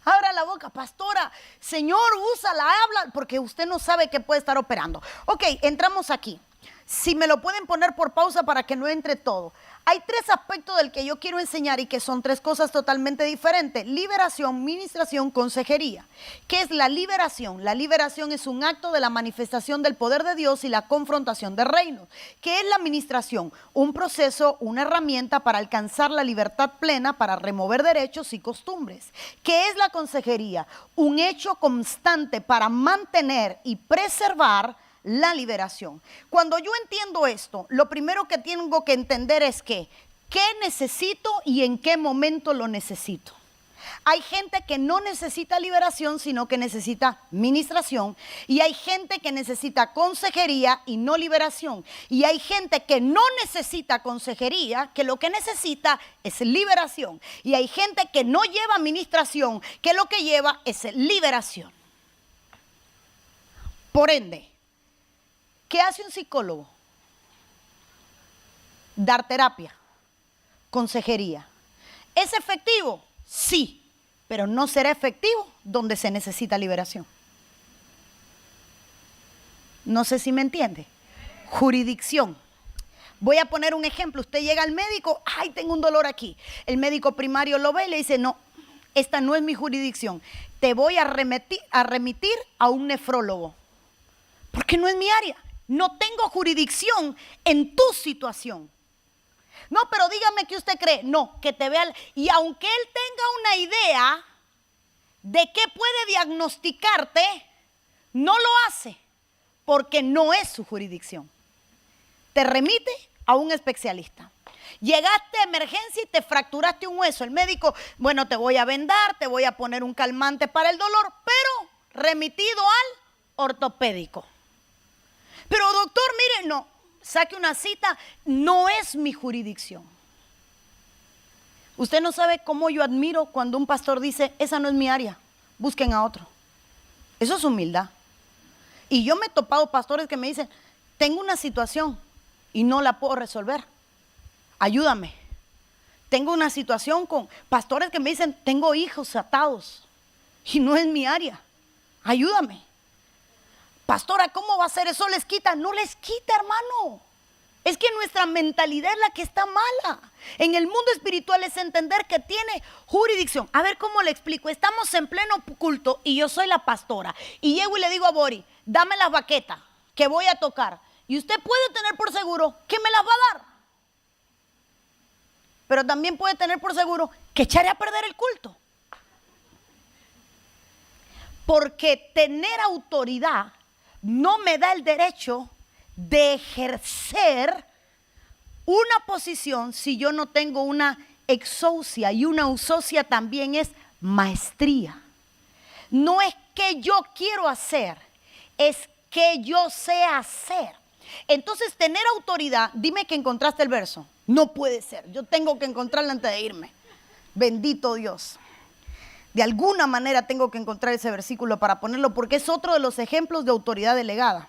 Abra la boca, pastora, Señor, úsala, habla, porque usted no sabe qué puede estar operando. Ok, entramos aquí. Si me lo pueden poner por pausa para que no entre todo. Hay tres aspectos del que yo quiero enseñar y que son tres cosas totalmente diferentes: liberación, ministración, consejería. ¿Qué es la liberación? La liberación es un acto de la manifestación del poder de Dios y la confrontación de reinos. ¿Qué es la ministración? Un proceso, una herramienta para alcanzar la libertad plena, para remover derechos y costumbres. ¿Qué es la consejería? Un hecho constante para mantener y preservar la liberación. Cuando yo entiendo esto, lo primero que tengo que entender es qué necesito y en qué momento lo necesito. Hay gente que no necesita liberación, sino que necesita ministración. Y hay gente que necesita consejería y no liberación. Y hay gente que no necesita consejería, que lo que necesita es liberación. Y hay gente que no lleva ministración, que lo que lleva es liberación. Por ende, ¿qué hace un psicólogo? Dar terapia, consejería. ¿Es efectivo? Sí, pero no será efectivo donde se necesita liberación. No sé si me entiende. Jurisdicción. Voy a poner un ejemplo. Usted llega al médico, ay, tengo un dolor aquí. El médico primario lo ve y le dice, no, esta no es mi jurisdicción. Te voy a remitir a un nefrólogo, porque no es mi área. No tengo jurisdicción en tu situación. No, pero dígame qué usted cree. No, que te vea. Y aunque él tenga una idea de qué puede diagnosticarte, no lo hace porque no es su jurisdicción. Te remite a un especialista. Llegaste a emergencia y te fracturaste un hueso. El médico, bueno, te voy a vendar, te voy a poner un calmante para el dolor, pero remitido al ortopédico. Pero doctor, mire, no, saque una cita, no es mi jurisdicción. Usted no sabe cómo yo admiro cuando un pastor dice, esa no es mi área, busquen a otro. Eso es humildad. Y yo me he topado pastores que me dicen, tengo una situación y no la puedo resolver, ayúdame. Tengo una situación con pastores que me dicen, tengo hijos atados y no es mi área, ayúdame. Pastora, ¿cómo va a ser eso? ¿Les quita? No les quita, hermano. Es que nuestra mentalidad es la que está mala. En el mundo espiritual es entender que tiene jurisdicción. A ver, ¿cómo le explico? Estamos en pleno culto y yo soy la pastora. Y llego y le digo a Bori, dame las baquetas que voy a tocar. Y usted puede tener por seguro que me las va a dar. Pero también puede tener por seguro que echaré a perder el culto. Porque tener autoridad no me da el derecho de ejercer una posición si yo no tengo una exousia, y una exousia también es maestría. No es que yo quiero hacer, es que yo sé hacer. Entonces, tener autoridad, dime que encontraste el verso. No puede ser, yo tengo que encontrarlo antes de irme. Bendito Dios. De alguna manera tengo que encontrar ese versículo para ponerlo, porque es otro de los ejemplos de autoridad delegada.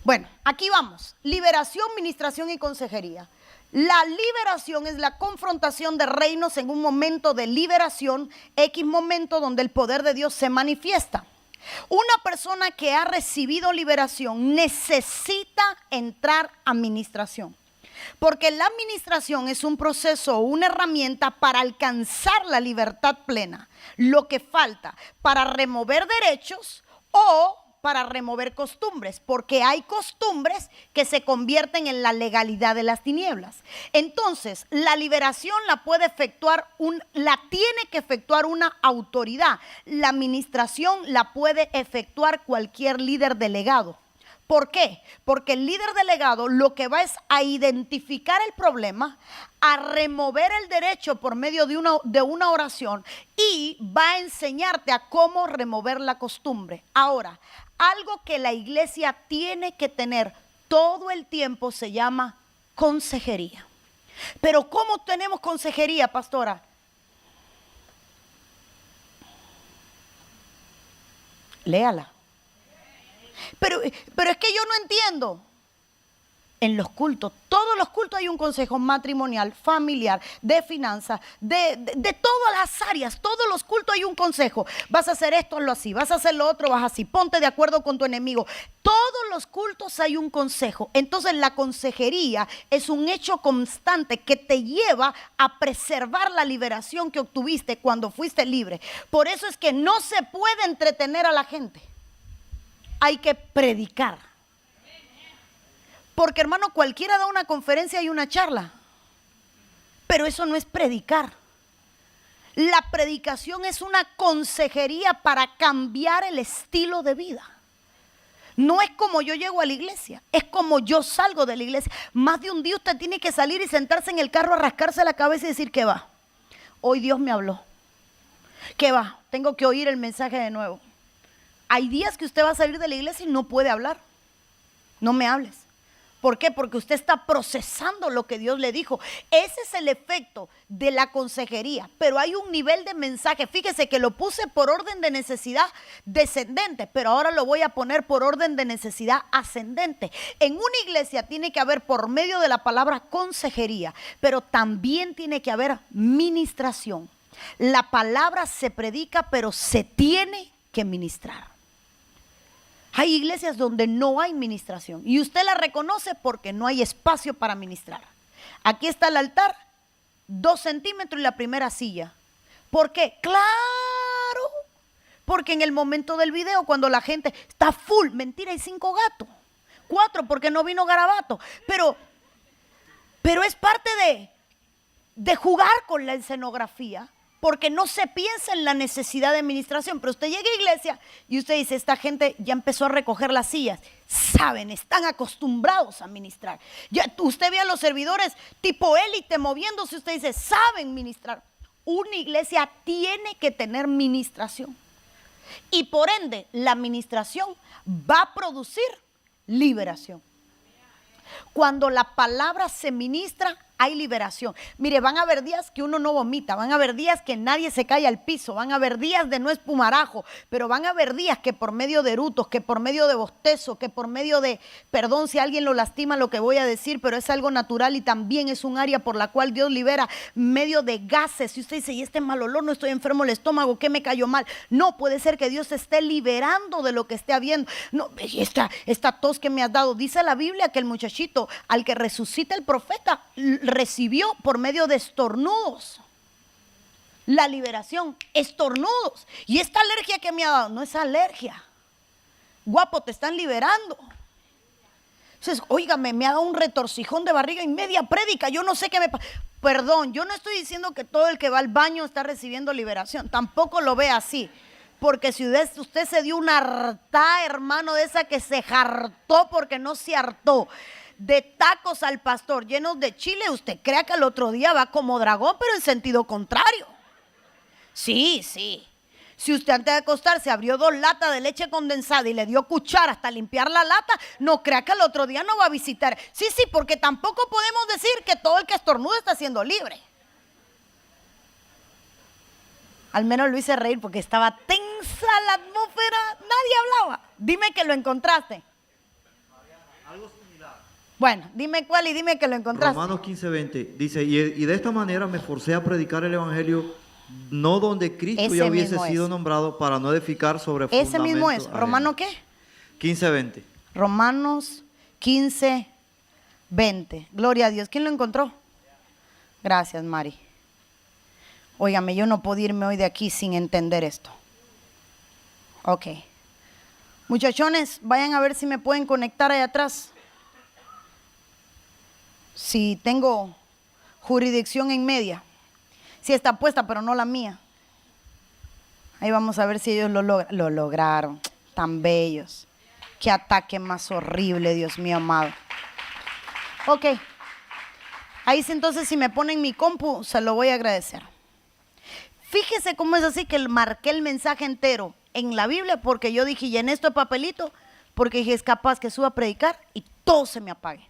Bueno, aquí vamos. Liberación, ministración y consejería. La liberación es la confrontación de reinos en un momento de liberación, X momento donde el poder de Dios se manifiesta. Una persona que ha recibido liberación necesita entrar a ministración. Porque la administración es un proceso, una herramienta para alcanzar la libertad plena. Lo que falta para remover derechos o para remover costumbres, porque hay costumbres que se convierten en la legalidad de las tinieblas. Entonces, la liberación la puede efectuar, la tiene que efectuar una autoridad. La administración la puede efectuar cualquier líder delegado. ¿Por qué? Porque el líder delegado lo que va es a identificar el problema, a remover el derecho por medio de una oración, y va a enseñarte a cómo remover la costumbre. Ahora, algo que la iglesia tiene que tener todo el tiempo se llama consejería. Pero ¿cómo tenemos consejería, pastora? Léala. Pero es que yo no entiendo. En los cultos, todos los cultos hay un consejo matrimonial, familiar, de finanzas, de todas las áreas. Todos los cultos hay un consejo. Vas a hacer esto, hazlo así. Vas a hacer lo otro, vas así. Ponte de acuerdo con tu enemigo. Todos los cultos hay un consejo. Entonces la consejería es un hecho constante que te lleva a preservar la liberación que obtuviste cuando fuiste libre. Por eso es que no se puede entretener a la gente. Hay que predicar. Porque, hermano, cualquiera da una conferencia y una charla, pero eso no es predicar. La predicación es una consejería para cambiar el estilo de vida. No es como yo llego a la iglesia, es como yo salgo de la iglesia. Más de un día usted tiene que salir y sentarse en el carro a rascarse la cabeza y decir: ¿qué va? Hoy Dios me habló. ¿Qué va? Tengo que oír el mensaje de nuevo. Hay días que usted va a salir de la iglesia y no puede hablar. No me hables. ¿Por qué? Porque usted está procesando lo que Dios le dijo. Ese es el efecto de la consejería. Pero hay un nivel de mensaje. Fíjese que lo puse por orden de necesidad descendente, pero ahora lo voy a poner por orden de necesidad ascendente. En una iglesia tiene que haber, por medio de la palabra, consejería, pero también tiene que haber ministración. La palabra se predica, pero se tiene que ministrar. Hay iglesias donde no hay ministración y usted la reconoce porque no hay espacio para ministrar. Aquí está el altar, 2 centímetros y la primera silla. ¿Por qué? Claro, porque en el momento del video, cuando la gente está full, mentira, hay 5 gatos, 4 porque no vino Garabato, pero es parte de jugar con la escenografía. Porque no se piensa en la necesidad de administración. Pero usted llega a iglesia y usted dice: esta gente ya empezó a recoger las sillas. Saben, están acostumbrados a ministrar. Ya, usted ve a los servidores tipo élite moviéndose. Usted dice: saben ministrar. Una iglesia tiene que tener ministración. Y por ende, la administración va a producir liberación. Cuando la palabra se ministra, hay liberación. Mire, van a haber días que uno no vomita, van a haber días que nadie se cae al piso, van a haber días de no espumarajo, pero van a haber días que por medio de erutos, que por medio de bostezo, que por medio de, perdón si alguien lo lastima lo que voy a decir, pero es algo natural y también es un área por la cual Dios libera, medio de gases. Si usted dice: y este mal olor, no estoy enfermo el estómago, ¿qué me cayó mal? No, puede ser que Dios esté liberando de lo que esté habiendo. No, esta tos que me has dado, dice la Biblia que el muchachito al que resucita el profeta recibió por medio de estornudos la liberación, estornudos. Y esta alergia que me ha dado no es alergia, guapo, te están liberando. Entonces, óigame, me ha dado un retorcijón de barriga en media prédica, yo no sé qué me pasa. Perdón, yo no estoy diciendo que todo el que va al baño está recibiendo liberación, tampoco lo ve así. Porque si usted se dio una hartá, hermano, de esa que se hartó porque no se hartó, de tacos al pastor llenos de chile, usted crea que al otro día va como dragón, pero en sentido contrario. Sí. Si usted antes de acostarse abrió 2 latas de leche condensada y le dio cuchara hasta limpiar la lata, no crea que al otro día no va a visitar. Sí, porque tampoco podemos decir que todo el que estornuda está siendo libre. Al menos lo hice reír porque estaba tensa la atmósfera, nadie hablaba. Dime que lo encontraste. Algo similar. Bueno, dime cuál y dime que lo encontraste. Romanos 15:20 dice: y de esta manera me forcé a predicar el evangelio, no donde Cristo Ese ya hubiese mismo sido es. nombrado, para no edificar sobre fundamento. Ese mismo es. ¿Romano qué? 15:20. Romanos 15:20. Gloria a Dios. ¿Quién lo encontró? Gracias, Mari. Óigame, yo no puedo irme hoy de aquí sin entender esto. Ok. Muchachones, vayan a ver si me pueden conectar allá atrás. Si tengo jurisdicción en media. Si está puesta, pero no la mía. Ahí vamos a ver si ellos lo logran. Lo lograron. Tan bellos. Qué ataque más horrible, Dios mío amado. Ok. Ahí sí, entonces si me ponen mi compu, se lo voy a agradecer. Fíjese cómo es así que marqué el mensaje entero en la Biblia, porque yo dije: y en esto de papelito, porque dije: es capaz que suba a predicar y todo se me apague.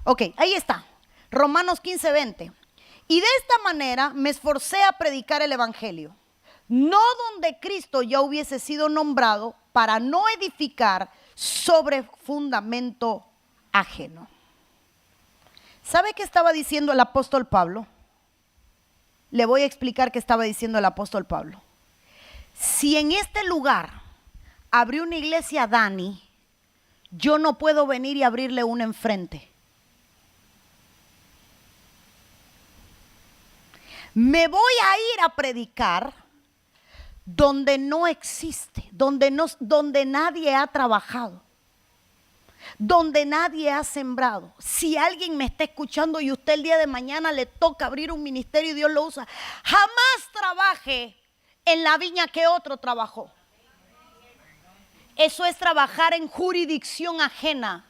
Ok, ahí está. Romanos 15:20. Y de esta manera me esforcé a predicar el evangelio, no donde Cristo ya hubiese sido nombrado, para no edificar sobre fundamento ajeno. ¿Sabe qué estaba diciendo el apóstol Pablo? Le voy a explicar qué estaba diciendo el apóstol Pablo. Si en este lugar abrió una iglesia Dani, yo no puedo venir y abrirle una enfrente. Me voy a ir a predicar donde no existe, donde nadie ha trabajado, donde nadie ha sembrado. Si alguien me está escuchando y usted el día de mañana le toca abrir un ministerio y Dios lo usa, jamás trabaje en la viña que otro trabajó. Eso es trabajar en jurisdicción ajena.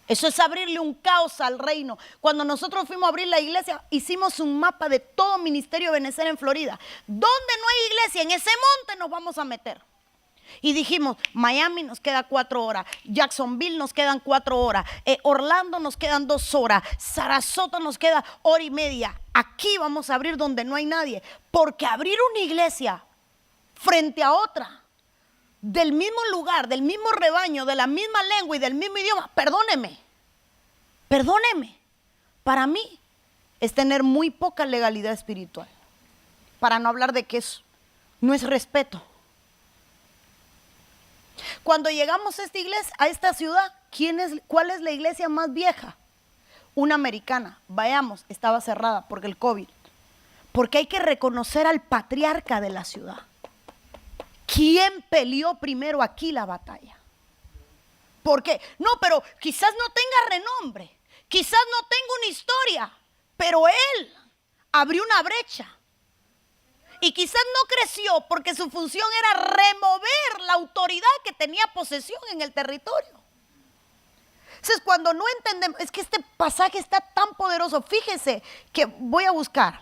Eso es abrirle un caos al reino. Cuando nosotros fuimos a abrir la iglesia, hicimos un mapa de todo ministerio de Benecer en Florida. Donde no hay iglesia, en ese monte nos vamos a meter. Y dijimos, Miami nos queda 4 horas, Jacksonville nos quedan 4 horas, Orlando nos quedan 2 horas, Sarasota nos queda 1:30. Aquí vamos a abrir donde no hay nadie. Porque abrir una iglesia frente a otra, del mismo lugar, del mismo rebaño, de la misma lengua y del mismo idioma, perdóneme, para mí es tener muy poca legalidad espiritual. Para no hablar de que eso no es respeto. Cuando llegamos a esta iglesia, a esta ciudad, ¿cuál es la iglesia más vieja? Una americana. Vayamos, estaba cerrada porque el COVID. Porque hay que reconocer al patriarca de la ciudad. ¿Quién peleó primero aquí la batalla? ¿Por qué? No, pero quizás no tenga renombre, quizás no tenga una historia, pero él abrió una brecha. Y quizás no creció porque su función era remover la autoridad que tenía posesión en el territorio. Entonces, cuando no entendemos, es que este pasaje está tan poderoso. Fíjese que voy a buscar.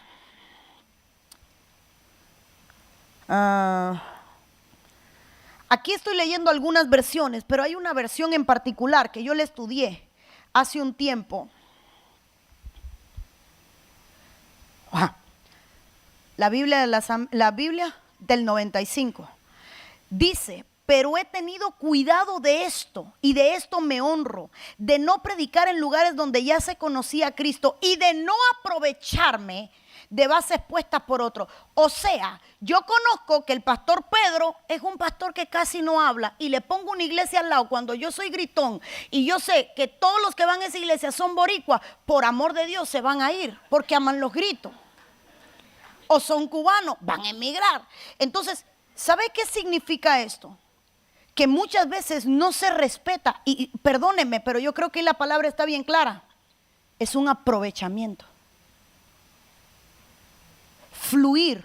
Aquí estoy leyendo algunas versiones, pero hay una versión en particular que yo la estudié hace un tiempo. La Biblia del 95 dice: pero he tenido cuidado de esto, y de esto me honro, de no predicar en lugares donde ya se conocía a Cristo y de no aprovecharme de bases puestas por otros. O sea, yo conozco que el pastor Pedro es un pastor que casi no habla, y le pongo una iglesia al lado cuando yo soy gritón y yo sé que todos los que van a esa iglesia son boricuas, por amor de Dios se van a ir porque aman los gritos. O son cubanos, van a emigrar. Entonces, ¿sabe qué significa esto? Que muchas veces no se respeta, y perdónenme, pero yo creo que la palabra está bien clara. Es un aprovechamiento. Fluir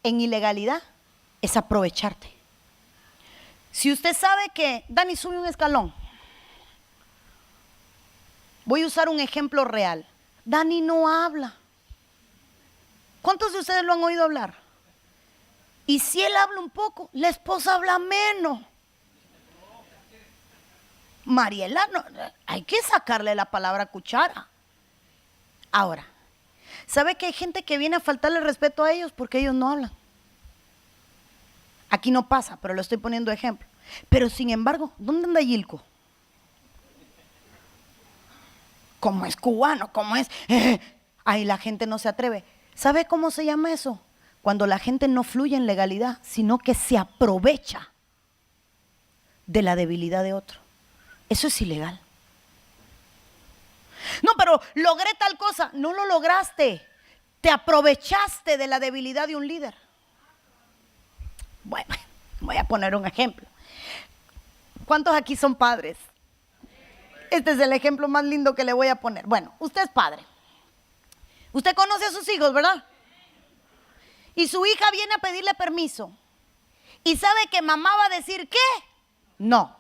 en ilegalidad es aprovecharte. Si usted sabe que, Dani, sube un escalón. Voy a usar un ejemplo real. Dani no habla. ¿Cuántos de ustedes lo han oído hablar? Y si él habla un poco, la esposa habla menos. Mariela, no, hay que sacarle la palabra cuchara. Ahora, ¿sabe que hay gente que viene a faltarle respeto a ellos porque ellos no hablan? Aquí no pasa, pero lo estoy poniendo de ejemplo. Pero sin embargo, ¿dónde anda Yilko? Como es cubano, como es... Ahí la gente no se atreve. ¿Sabe cómo se llama eso? Cuando la gente no fluye en legalidad, sino que se aprovecha de la debilidad de otro. Eso es ilegal. No, pero logré tal cosa. No lo lograste. Te aprovechaste de la debilidad de un líder. Bueno, voy a poner un ejemplo. ¿Cuántos aquí son padres? Este es el ejemplo más lindo que le voy a poner. Bueno, usted es padre. Usted conoce a sus hijos, ¿verdad? Y su hija viene a pedirle permiso. ¿Y sabe que mamá va a decir qué? No.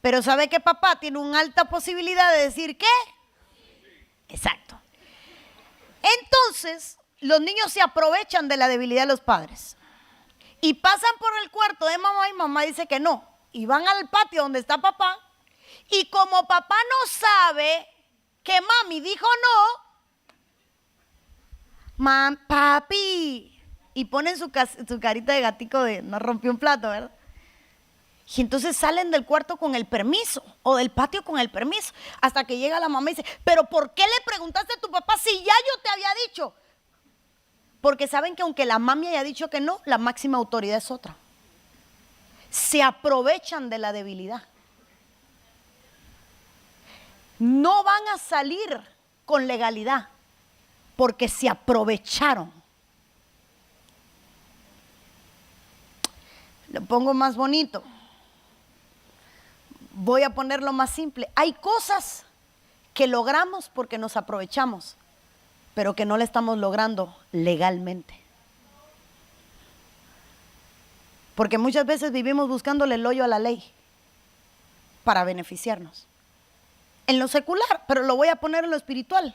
Pero ¿sabe que papá tiene una alta posibilidad de decir qué? Exacto. Entonces, los niños se aprovechan de la debilidad de los padres. Y pasan por el cuarto de mamá y mamá dice que no. Y van al patio donde está papá. Y como papá no sabe que mami dijo no, papi, y ponen su carita de gatico de no rompió un plato, ¿verdad? Y entonces salen del cuarto con el permiso, o del patio con el permiso, hasta que llega la mamá y dice: pero ¿por qué le preguntaste a tu papá si ya yo te había dicho? Porque saben que aunque la mami haya dicho que no, la máxima autoridad es otra. Se aprovechan de la debilidad. no van a salir con legalidad porque se aprovecharon. Lo pongo más bonito. Voy a ponerlo más simple. Hay cosas que logramos porque nos aprovechamos, pero que no le estamos logrando legalmente. Porque muchas veces vivimos buscándole el hoyo a la ley para beneficiarnos. En lo secular, pero lo voy a poner en lo espiritual.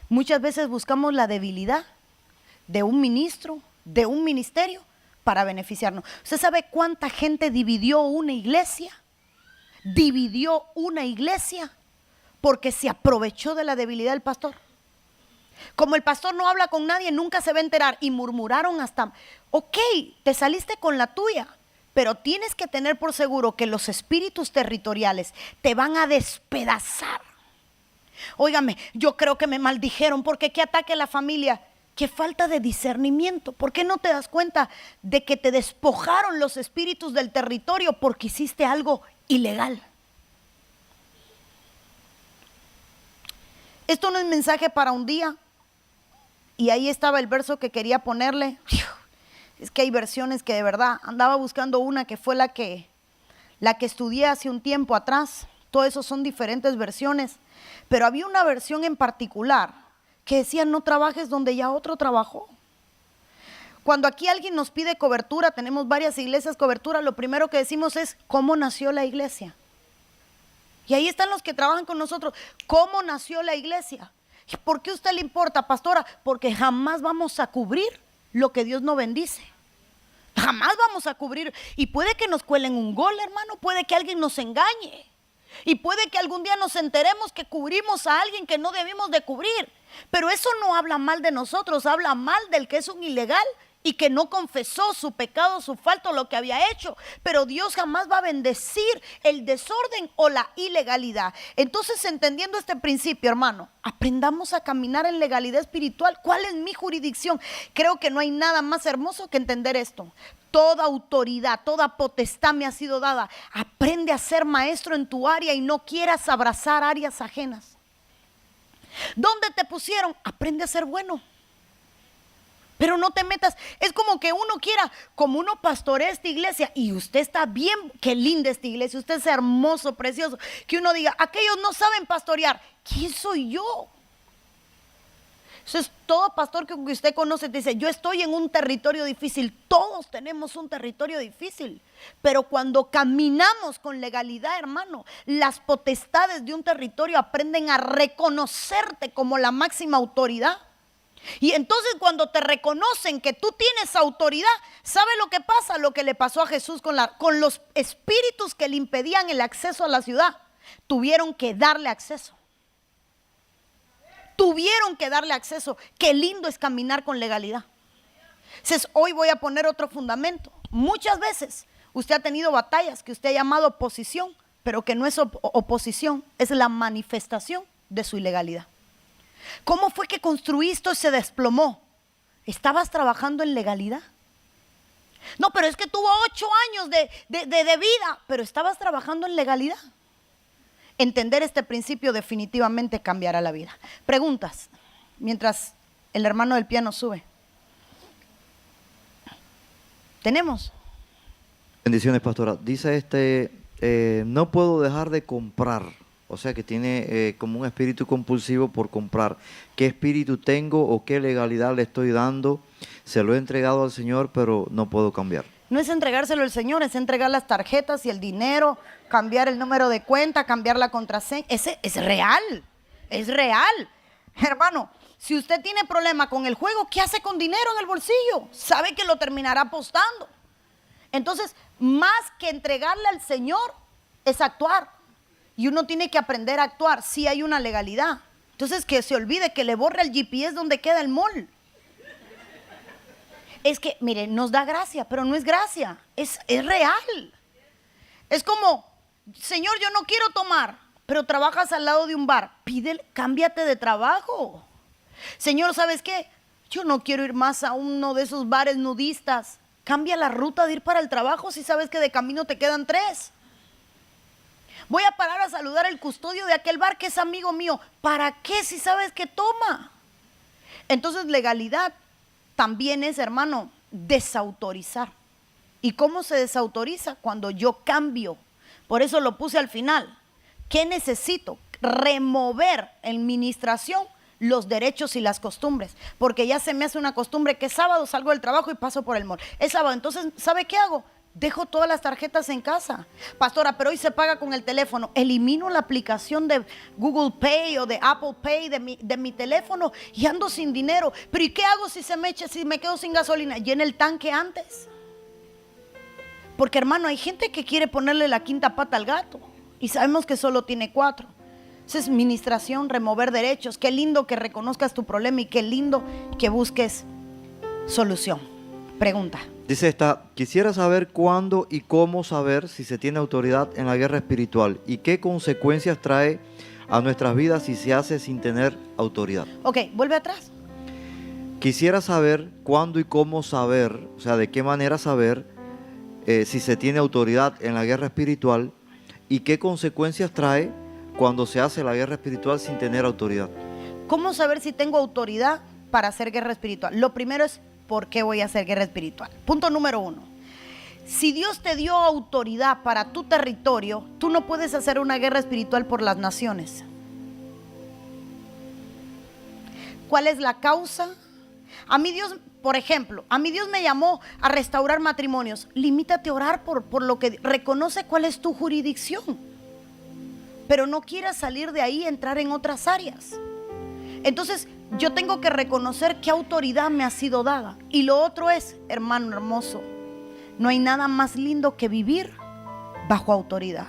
Muchas veces buscamos la debilidad de un ministro, de un ministerio, para beneficiarnos. ¿Usted sabe cuánta gente dividió una iglesia? Dividió una iglesia porque se aprovechó de la debilidad del pastor. Como el pastor no habla con nadie, nunca se va a enterar. Y murmuraron hasta, ok, te saliste con la tuya, pero tienes que tener por seguro que los espíritus territoriales te van a despedazar. Óigame, yo creo que me maldijeron porque qué ataque a la familia. Qué falta de discernimiento. ¿Por qué no te das cuenta de que te despojaron los espíritus del territorio porque hiciste algo ilegal? Esto no es mensaje para un día. Y ahí estaba el verso que quería ponerle. Es que hay versiones que de verdad, andaba buscando una que fue la que estudié hace un tiempo atrás. Todo eso son diferentes versiones. Pero había una versión en particular que decía: no trabajes donde ya otro trabajó. Cuando aquí alguien nos pide cobertura, tenemos varias iglesias cobertura, lo primero que decimos es ¿cómo nació la iglesia? Y ahí están los que trabajan con nosotros. ¿Cómo nació la iglesia? ¿Y por qué a usted le importa, pastora? Porque jamás vamos a cubrir lo que Dios no bendice. Jamás vamos a cubrir. Y puede que nos cuelen un gol, hermano. Puede que alguien nos engañe. Y puede que algún día nos enteremos que cubrimos a alguien que no debimos de cubrir. Pero eso no habla mal de nosotros, habla mal del que es un ilegal y que no confesó su pecado, su falta o lo que había hecho. Pero Dios jamás va a bendecir el desorden o la ilegalidad. Entonces, entendiendo este principio, hermano, aprendamos a caminar en legalidad espiritual. ¿Cuál es mi jurisdicción? Creo que no hay nada más hermoso que entender esto. Toda autoridad, toda potestad me ha sido dada. Aprende a ser maestro en tu área y no quieras abrazar áreas ajenas. ¿Dónde te pusieron? Aprende a ser bueno. Pero no te metas. Es como que uno quiera, como uno pastorea esta iglesia y usted está bien, qué linda esta iglesia, usted es hermoso, precioso. Que uno diga, aquellos no saben pastorear. ¿Quién soy yo? Eso es todo pastor que usted conoce te dice, yo estoy en un territorio difícil. Todos tenemos un territorio difícil. Pero cuando caminamos con legalidad, hermano, las potestades de un territorio aprenden a reconocerte como la máxima autoridad. Y entonces cuando te reconocen que tú tienes autoridad, ¿sabe lo que pasa? Lo que le pasó a Jesús con los espíritus que le impedían el acceso a la ciudad. Tuvieron que darle acceso. Tuvieron que darle acceso. Qué lindo es caminar con legalidad. Entonces, hoy voy a poner otro fundamento. Muchas veces usted ha tenido batallas que usted ha llamado oposición, pero que no es oposición, es la manifestación de su ilegalidad. ¿Cómo fue que construiste y se desplomó? ¿Estabas trabajando en legalidad? No, pero es que tuvo 8 años de vida, pero estabas trabajando en legalidad. Entender este principio definitivamente cambiará la vida. Preguntas, mientras el hermano del piano sube. ¿Tenemos? Bendiciones, pastora. Dice no puedo dejar de comprar. O sea que tiene como un espíritu compulsivo por comprar. ¿Qué espíritu tengo o qué legalidad le estoy dando? Se lo he entregado al Señor, pero no puedo cambiar. No es entregárselo al Señor, es entregar las tarjetas y el dinero, cambiar el número de cuenta, cambiar la contraseña. Ese es real, es real. Hermano, si usted tiene problema con el juego, ¿qué hace con dinero en el bolsillo? Sabe que lo terminará apostando. Entonces, más que entregarle al Señor, es actuar. Y uno tiene que aprender a actuar. Sí hay una legalidad. Entonces, que se olvide que le borre el GPS donde queda el mall. Es que, mire, nos da gracia, pero no es gracia, es real. Es como, Señor, yo no quiero tomar, pero trabajas al lado de un bar. Pídele, cámbiate de trabajo. Señor, ¿sabes qué? Yo no quiero ir más a uno de esos bares nudistas. Cambia la ruta de ir para el trabajo si sabes que de camino te quedan 3. Voy a parar a saludar al custodio de aquel bar que es amigo mío. ¿Para qué si sabes que toma? Entonces legalidad también es, hermano, desautorizar. ¿Y cómo se desautoriza? Cuando yo cambio. Por eso lo puse al final. ¿Qué necesito? Remover en administración los derechos y las costumbres, porque ya se me hace una costumbre que sábado salgo del trabajo y paso por el mall. Es sábado, entonces, ¿sabe qué hago? Dejo todas las tarjetas en casa. Pastora, pero hoy se paga con el teléfono. Elimino la aplicación de Google Pay o de Apple Pay de mi teléfono y ando sin dinero. Pero ¿y qué hago si si me quedo sin gasolina? Llena el tanque antes. Porque, hermano, hay gente que quiere ponerle la quinta pata al gato y sabemos que solo tiene 4. Esa es administración, remover derechos. Qué lindo que reconozcas tu problema y qué lindo que busques solución. Pregunta. Dice esta: quisiera saber cuándo y cómo saber si se tiene autoridad en la guerra espiritual y qué consecuencias trae a nuestras vidas si se hace sin tener autoridad. Ok, vuelve atrás. Quisiera saber cuándo y cómo saber, o sea, de qué manera saber si se tiene autoridad en la guerra espiritual y qué consecuencias trae cuando se hace la guerra espiritual sin tener autoridad. ¿Cómo saber si tengo autoridad para hacer guerra espiritual? Lo primero es, ¿por qué voy a hacer guerra espiritual? Punto número 1. Si Dios te dio autoridad para tu territorio, tú no puedes hacer una guerra espiritual por las naciones. ¿Cuál es la causa? A mí Dios, por ejemplo, a mí Dios me llamó a restaurar matrimonios. Limítate a orar por lo que reconoce cuál es tu jurisdicción. Pero no quieras salir de ahí y entrar en otras áreas. Entonces yo tengo que reconocer qué autoridad me ha sido dada. Y lo otro es, hermano hermoso, no hay nada más lindo que vivir bajo autoridad.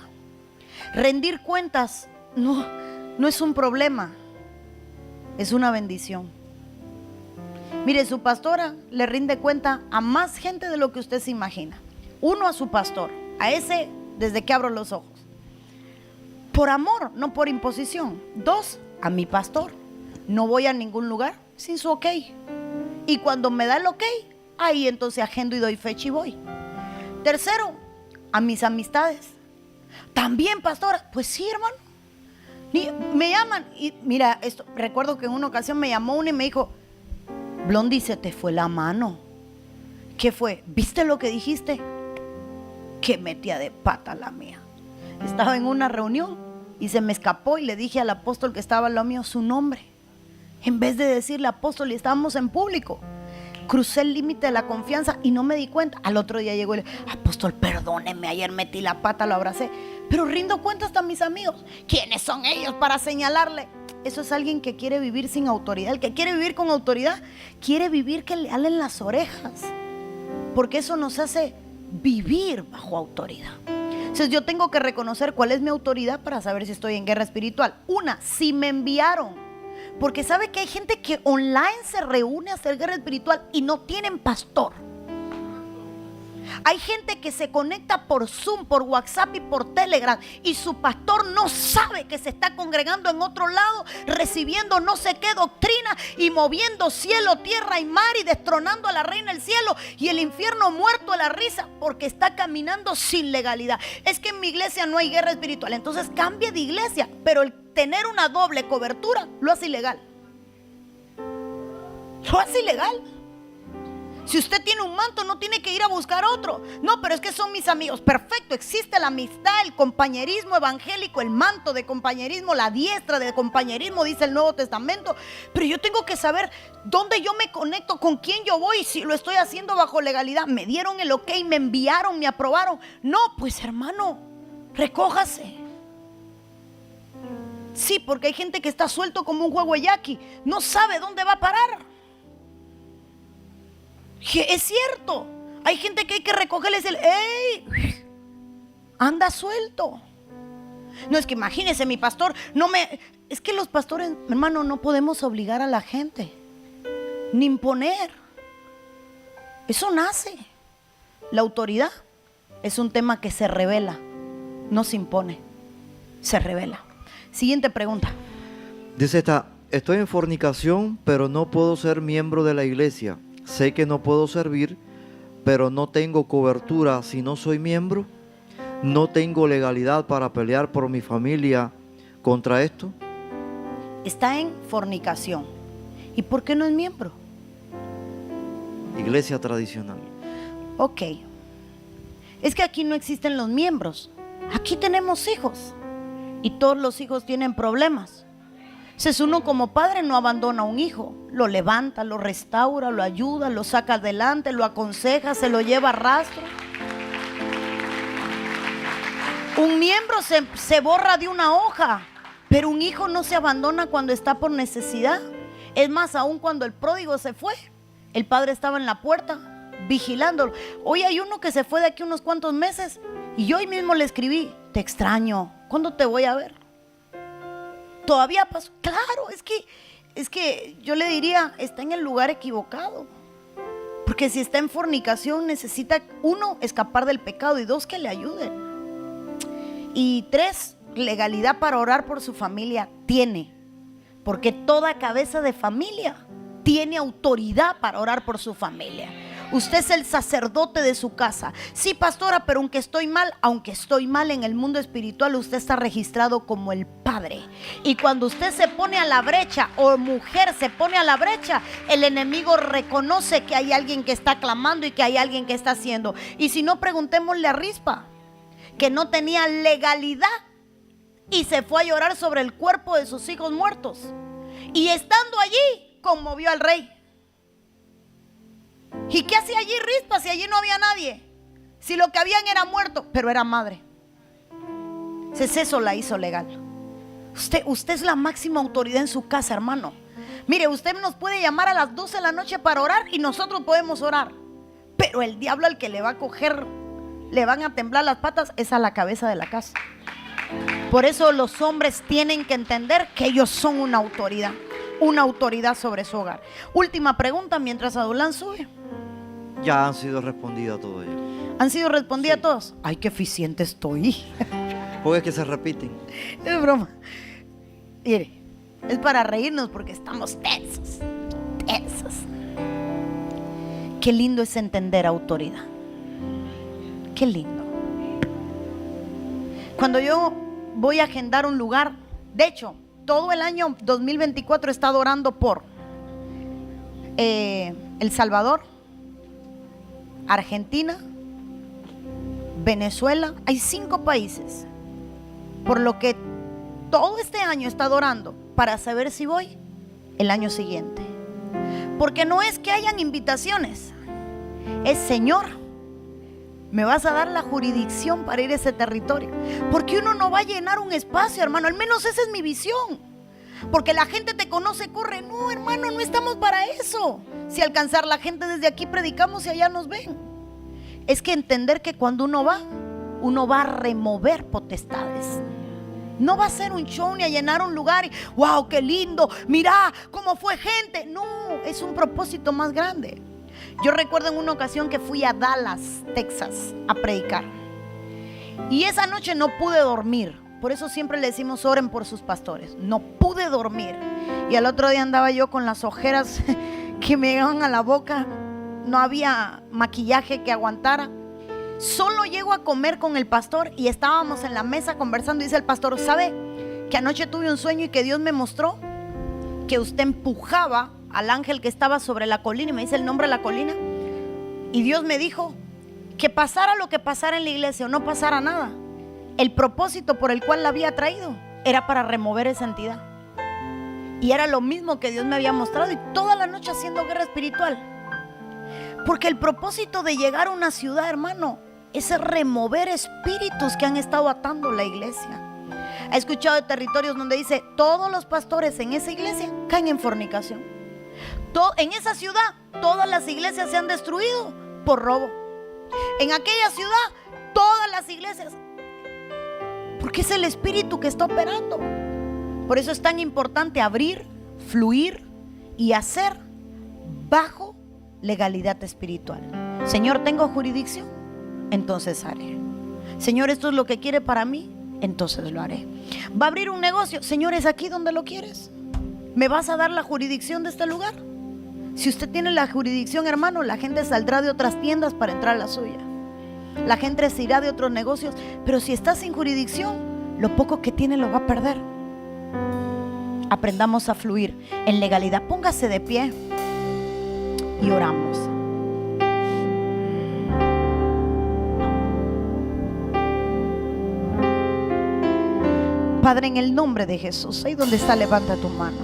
Rendir cuentas no es un problema, es una bendición. Mire, su pastora le rinde cuenta a más gente de lo que usted se imagina. 1, a su pastor, a ese desde que abro los ojos. Por amor, no por imposición. 2, a mi pastor. No voy a ningún lugar sin su ok. Y cuando me da el ok, ahí entonces agendo y doy fecha y voy. 3, a mis amistades. También, pastora. Pues sí, hermano. Me llaman y mira, recuerdo que en una ocasión me llamó una y me dijo: Blondie, se te fue la mano. ¿Qué fue? ¿Viste lo que dijiste? Qué metía de pata la mía. Estaba en una reunión y se me escapó y le dije al apóstol que estaba al lado mío su nombre. En vez de decirle apóstol, y estábamos en público. Crucé el límite de la confianza y no me di cuenta. Al otro día llegó y le dije: apóstol, perdóneme, ayer metí la pata, lo abracé. Pero rindo cuenta hasta a mis amigos. ¿Quiénes son ellos para señalarle? Eso es alguien que quiere vivir sin autoridad. El que quiere vivir con autoridad quiere vivir que le halen las orejas, porque eso nos hace vivir bajo autoridad. Entonces yo tengo que reconocer cuál es mi autoridad para saber si estoy en guerra espiritual. 1, si me enviaron. Porque sabe que hay gente que online se reúne a hacer guerra espiritual y no tienen pastor. Hay gente que se conecta por Zoom, por WhatsApp y por Telegram y su pastor no sabe que se está congregando en otro lado, recibiendo no sé qué doctrina y moviendo cielo, tierra y mar y destronando a la reina del cielo y el infierno muerto de la risa porque está caminando sin legalidad. Es que en mi iglesia no hay guerra espiritual. Entonces cambie de iglesia, pero el tener una doble cobertura lo hace ilegal. Lo hace ilegal. Si usted tiene un manto, no tiene que ir a buscar otro. No, pero es que son mis amigos. Perfecto, existe la amistad, el compañerismo evangélico, el manto de compañerismo, la diestra de compañerismo, dice el Nuevo Testamento. Pero yo tengo que saber dónde yo me conecto, con quién yo voy, si lo estoy haciendo bajo legalidad. Me dieron el ok, me enviaron, me aprobaron. No, pues hermano, recójase. Sí, porque hay gente que está suelto como un juego de yaqui. No sabe dónde va a parar. Es cierto, hay gente que hay que recogerles el ¡ey! Anda suelto. No, es que imagínese, mi pastor es que los pastores, hermano, no podemos obligar a la gente ni imponer. Eso nace. La autoridad es un tema que se revela, no se impone, se revela. Siguiente pregunta. Dice esta: estoy en fornicación, pero no puedo ser miembro de la iglesia. Sé que no puedo servir, pero no tengo cobertura si no soy miembro. no tengo legalidad para pelear por mi familia contra esto. Está en fornicación. ¿Y por qué no es miembro? Iglesia tradicional. Ok. Es que aquí no existen los miembros. Aquí tenemos hijos. Y todos los hijos tienen problemas. Entonces uno como padre no abandona a un hijo. Lo levanta, lo restaura, lo ayuda, lo saca adelante, lo aconseja, se lo lleva a rastro. Un miembro se borra de una hoja, pero un hijo no se abandona cuando está por necesidad. Es más, aún cuando el pródigo se fue, el padre estaba en la puerta vigilándolo. Hoy hay uno que se fue de aquí unos cuantos meses y yo hoy mismo le escribí: te extraño, ¿cuándo te voy a ver? Todavía pasó. Claro, es que yo le diría, está en el lugar equivocado. Porque si está en fornicación necesita, 1, escapar del pecado, y 2, que le ayuden. Y 3, legalidad para orar por su familia tiene. Porque toda cabeza de familia tiene autoridad para orar por su familia. Usted es el sacerdote de su casa. Sí, pastora, pero aunque estoy mal en el mundo espiritual, usted está registrado como el padre. Y cuando usted se pone a la brecha, o mujer se pone a la brecha, el enemigo reconoce que hay alguien que está clamando y que hay alguien que está haciendo. Y si no, preguntémosle a Rispa, que no tenía legalidad y se fue a llorar sobre el cuerpo de sus hijos muertos. Y estando allí, conmovió al rey. ¿Y qué hacía allí Rispa si allí no había nadie? Si lo que habían era muerto, pero era madre. Entonces eso la hizo legal. Usted es la máxima autoridad en su casa, hermano. Mire, usted nos puede llamar a las 12 de la noche para orar y nosotros podemos orar. Pero el diablo al que le va a coger, le van a temblar las patas, es a la cabeza de la casa. Por eso los hombres tienen que entender que ellos son una autoridad sobre su hogar. Última pregunta mientras Adulán sube. Ya han sido respondidas todas ellas. ¿Han sido respondidas todas? Ay, qué eficiente estoy. Porque es que se repiten. Es broma. Mire, es para reírnos porque estamos tensos. Qué lindo es entender autoridad. Qué lindo. Cuando yo voy a agendar un lugar, de hecho, todo el año 2024 he estado orando por El Salvador, Argentina, Venezuela. Hay 5 países. Por lo que todo este año he estado orando para saber si voy el año siguiente. Porque no es que hayan invitaciones, es: Señor, me vas a dar la jurisdicción para ir a ese territorio. Porque uno no va a llenar un espacio, hermano. Al menos esa es mi visión. Porque la gente te conoce, corre. No, hermano, no estamos para eso. Si alcanzar la gente desde aquí predicamos y allá nos ven. Es que entender que cuando uno va a remover potestades. No va a ser un show ni a llenar un lugar y wow, qué lindo, mira cómo fue gente. No, es un propósito más grande. Yo recuerdo en una ocasión que fui a Dallas, Texas, a predicar. Y esa noche no pude dormir. Por eso siempre le decimos: oren por sus pastores. No pude dormir. Y al otro día andaba yo con las ojeras que me llegaban a la boca. No había maquillaje que aguantara. Solo llego a comer con el pastor y estábamos en la mesa conversando. Y dice el pastor: ¿sabe que anoche tuve un sueño y que Dios me mostró que usted empujaba al ángel que estaba sobre la colina? Y me dice el nombre de la colina. Y Dios me dijo que pasara lo que pasara en la iglesia o no pasara nada, el propósito por el cual la había traído era para remover esa entidad. Y era lo mismo que Dios me había mostrado. Y toda la noche haciendo guerra espiritual. Porque el propósito de llegar a una ciudad, hermano, es remover espíritus que han estado atando la iglesia. He escuchado de territorios donde dice: todos los pastores en esa iglesia caen en fornicación. En esa ciudad todas las iglesias se han destruido por robo. En aquella ciudad todas las iglesias, porque es el espíritu que está operando. Por eso es tan importante abrir, fluir y hacer bajo legalidad espiritual. Señor, tengo jurisdicción, entonces haré. Señor, esto es lo que quiere para mí, entonces lo haré. Va a abrir un negocio, Señor, ¿es aquí donde lo quieres? ¿Me vas a dar la jurisdicción de este lugar? Si usted tiene la jurisdicción, hermano, la gente saldrá de otras tiendas para entrar a la suya. la gente se irá de otros negocios, pero si está sin jurisdicción, lo poco que tiene lo va a perder. Aprendamos a fluir en legalidad. Póngase de pie y oramos. Padre, en el nombre de Jesús, ahí donde está, levanta tu mano.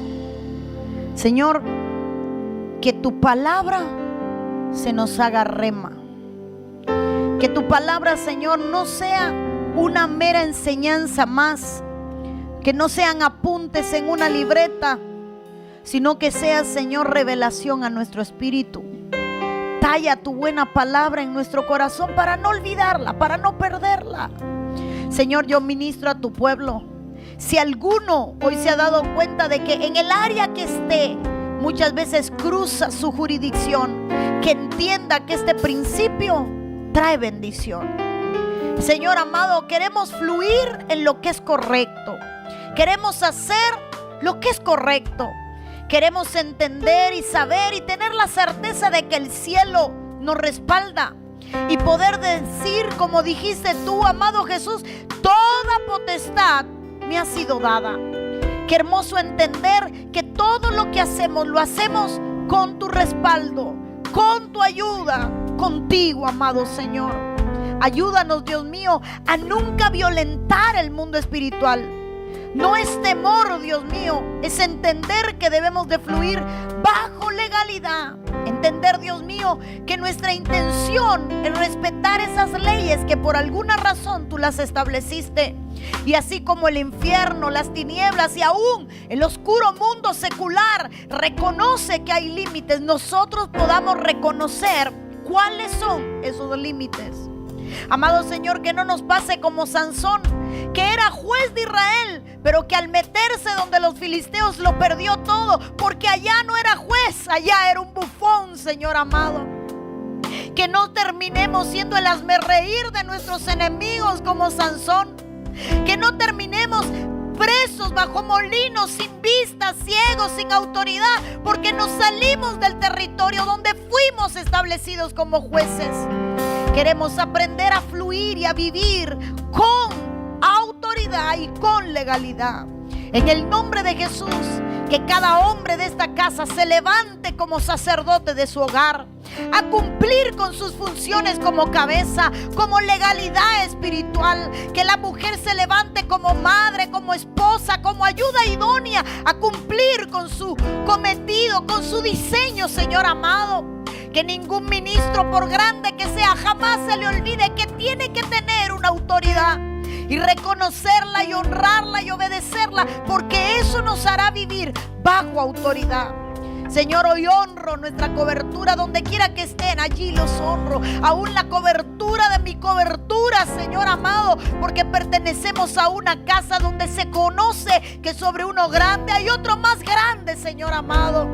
Señor, que tu palabra se nos haga rema. Que tu palabra, Señor, no sea una mera enseñanza más, que no sean apuntes en una libreta, sino que sea, Señor, revelación a nuestro espíritu. Talla tu buena palabra en nuestro corazón para no olvidarla, para no perderla. Señor, yo ministro a tu pueblo. Si alguno hoy se ha dado cuenta de que en el área que esté muchas veces cruza su jurisdicción, que entienda que este principio trae bendición. Señor amado, queremos fluir en lo que es correcto. Queremos hacer lo que es correcto. Queremos entender y saber y tener la certeza de que el cielo nos respalda. Y poder decir, como dijiste tú, amado Jesús, toda potestad me ha sido dada. Qué hermoso entender que todo lo que hacemos, lo hacemos con tu respaldo, con tu ayuda, contigo, amado Señor. Ayúdanos, Dios mío, a nunca violentar el mundo espiritual. No es temor, Dios mío, es entender que debemos de fluir bajo legalidad. Entender, Dios mío, que nuestra intención es respetar esas leyes que por alguna razón tú las estableciste. Y así como el infierno, las tinieblas y aún el oscuro mundo secular reconoce que hay límites, nosotros podamos reconocer cuáles son esos límites. Amado Señor, que no nos pase como Sansón, que era juez de Israel, pero que al meterse donde los filisteos lo perdió todo, porque allá no era juez, allá era un bufón, Señor amado. Que no terminemos siendo el hazmerreír de nuestros enemigos como Sansón. Que no terminemos presos bajo molinos, sin vista, ciegos, sin autoridad, porque nos salimos del territorio donde fuimos establecidos como jueces. Queremos aprender a fluir y a vivir con autoridad y con legalidad. En el nombre de Jesús, que cada hombre de esta casa se levante como sacerdote de su hogar, a cumplir con sus funciones como cabeza, como legalidad espiritual. Que la mujer se levante como madre, como esposa, como ayuda idónea, a cumplir con su cometido, con su diseño, Señor amado. Que ningún ministro, por grande que sea, jamás se le olvide que tiene que tener una autoridad y reconocerla y honrarla y obedecerla, porque eso nos hará vivir bajo autoridad. Señor, hoy honro nuestra cobertura donde quiera que estén, allí los honro. Aún la cobertura de mi cobertura, Señor amado, porque pertenecemos a una casa donde se conoce que sobre uno grande hay otro más grande, Señor amado.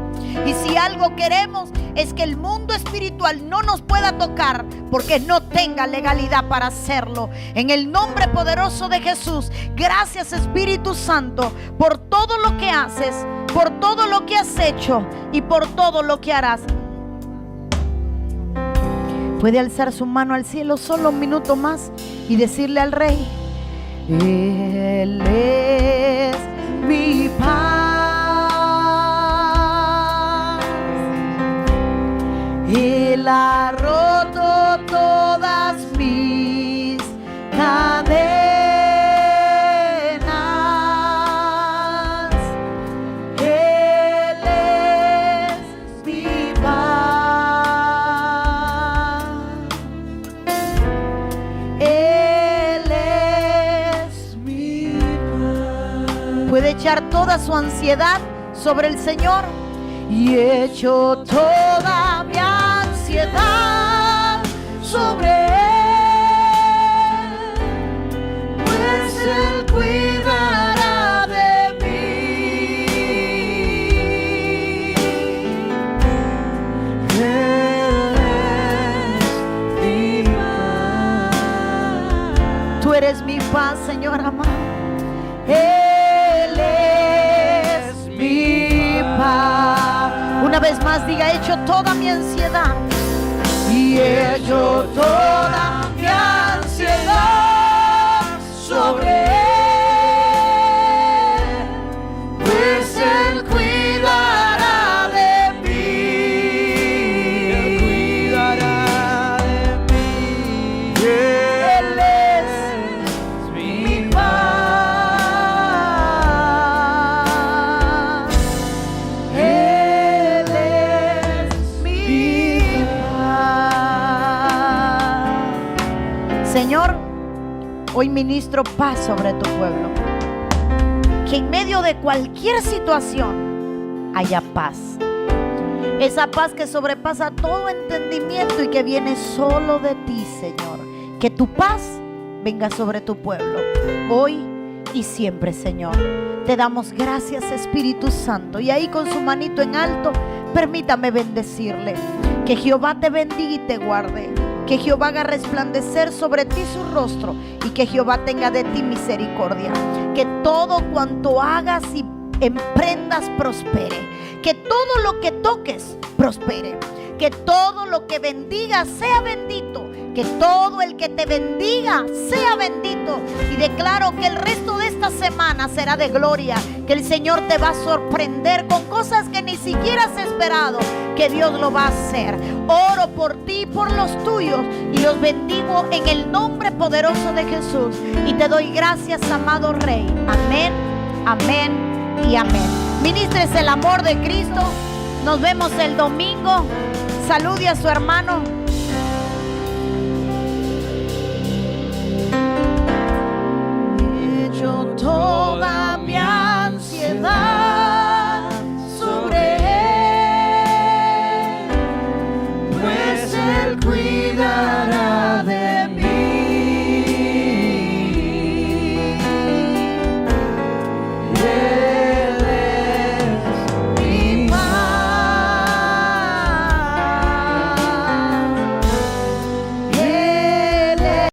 Y si algo queremos es que el mundo espiritual no nos pueda tocar, porque no tenga legalidad para hacerlo. En el nombre poderoso de Jesús, gracias Espíritu Santo por todo lo que haces, por todo lo que has hecho y por todo lo que harás. Puede alzar su mano al cielo solo un minuto más y decirle al Rey: Él es mi paz. Él ha roto todas mis cadenas. Puede echar toda su ansiedad sobre el Señor. Y echo toda mi ansiedad sobre Él, pues Él cuidará de mí. Él es mi paz. Tú eres mi paz, Señor amado. Él es mi paz. Una vez más diga: he hecho toda mi ansiedad y he hecho toda mi ansiedad Señor, hoy ministro paz sobre tu pueblo. Que en medio de cualquier situación haya paz. Esa paz que sobrepasa todo entendimiento y que viene solo de ti, Señor. Que tu paz venga sobre tu pueblo, hoy y siempre, Señor. Te damos gracias, Espíritu Santo. Y ahí con su manito en alto, permítame bendecirle. Que Jehová te bendiga y te guarde. Que Jehová haga resplandecer sobre ti su rostro y que Jehová tenga de ti misericordia. Que todo cuanto hagas y emprendas prospere. Que todo lo que toques prospere. Que todo lo que bendigas sea bendito. Que todo el que te bendiga sea bendito. Y declaro que el resto de esta semana será de gloria. Que el Señor te va a sorprender con cosas que ni siquiera has esperado. Que Dios lo va a hacer. Oro por ti y por los tuyos. Y los bendigo en el nombre poderoso de Jesús. Y te doy gracias, amado Rey. Amén, amén y amén. Ministres el amor de Cristo. Nos vemos el domingo. Salude a su hermano. Toda mi ansiedad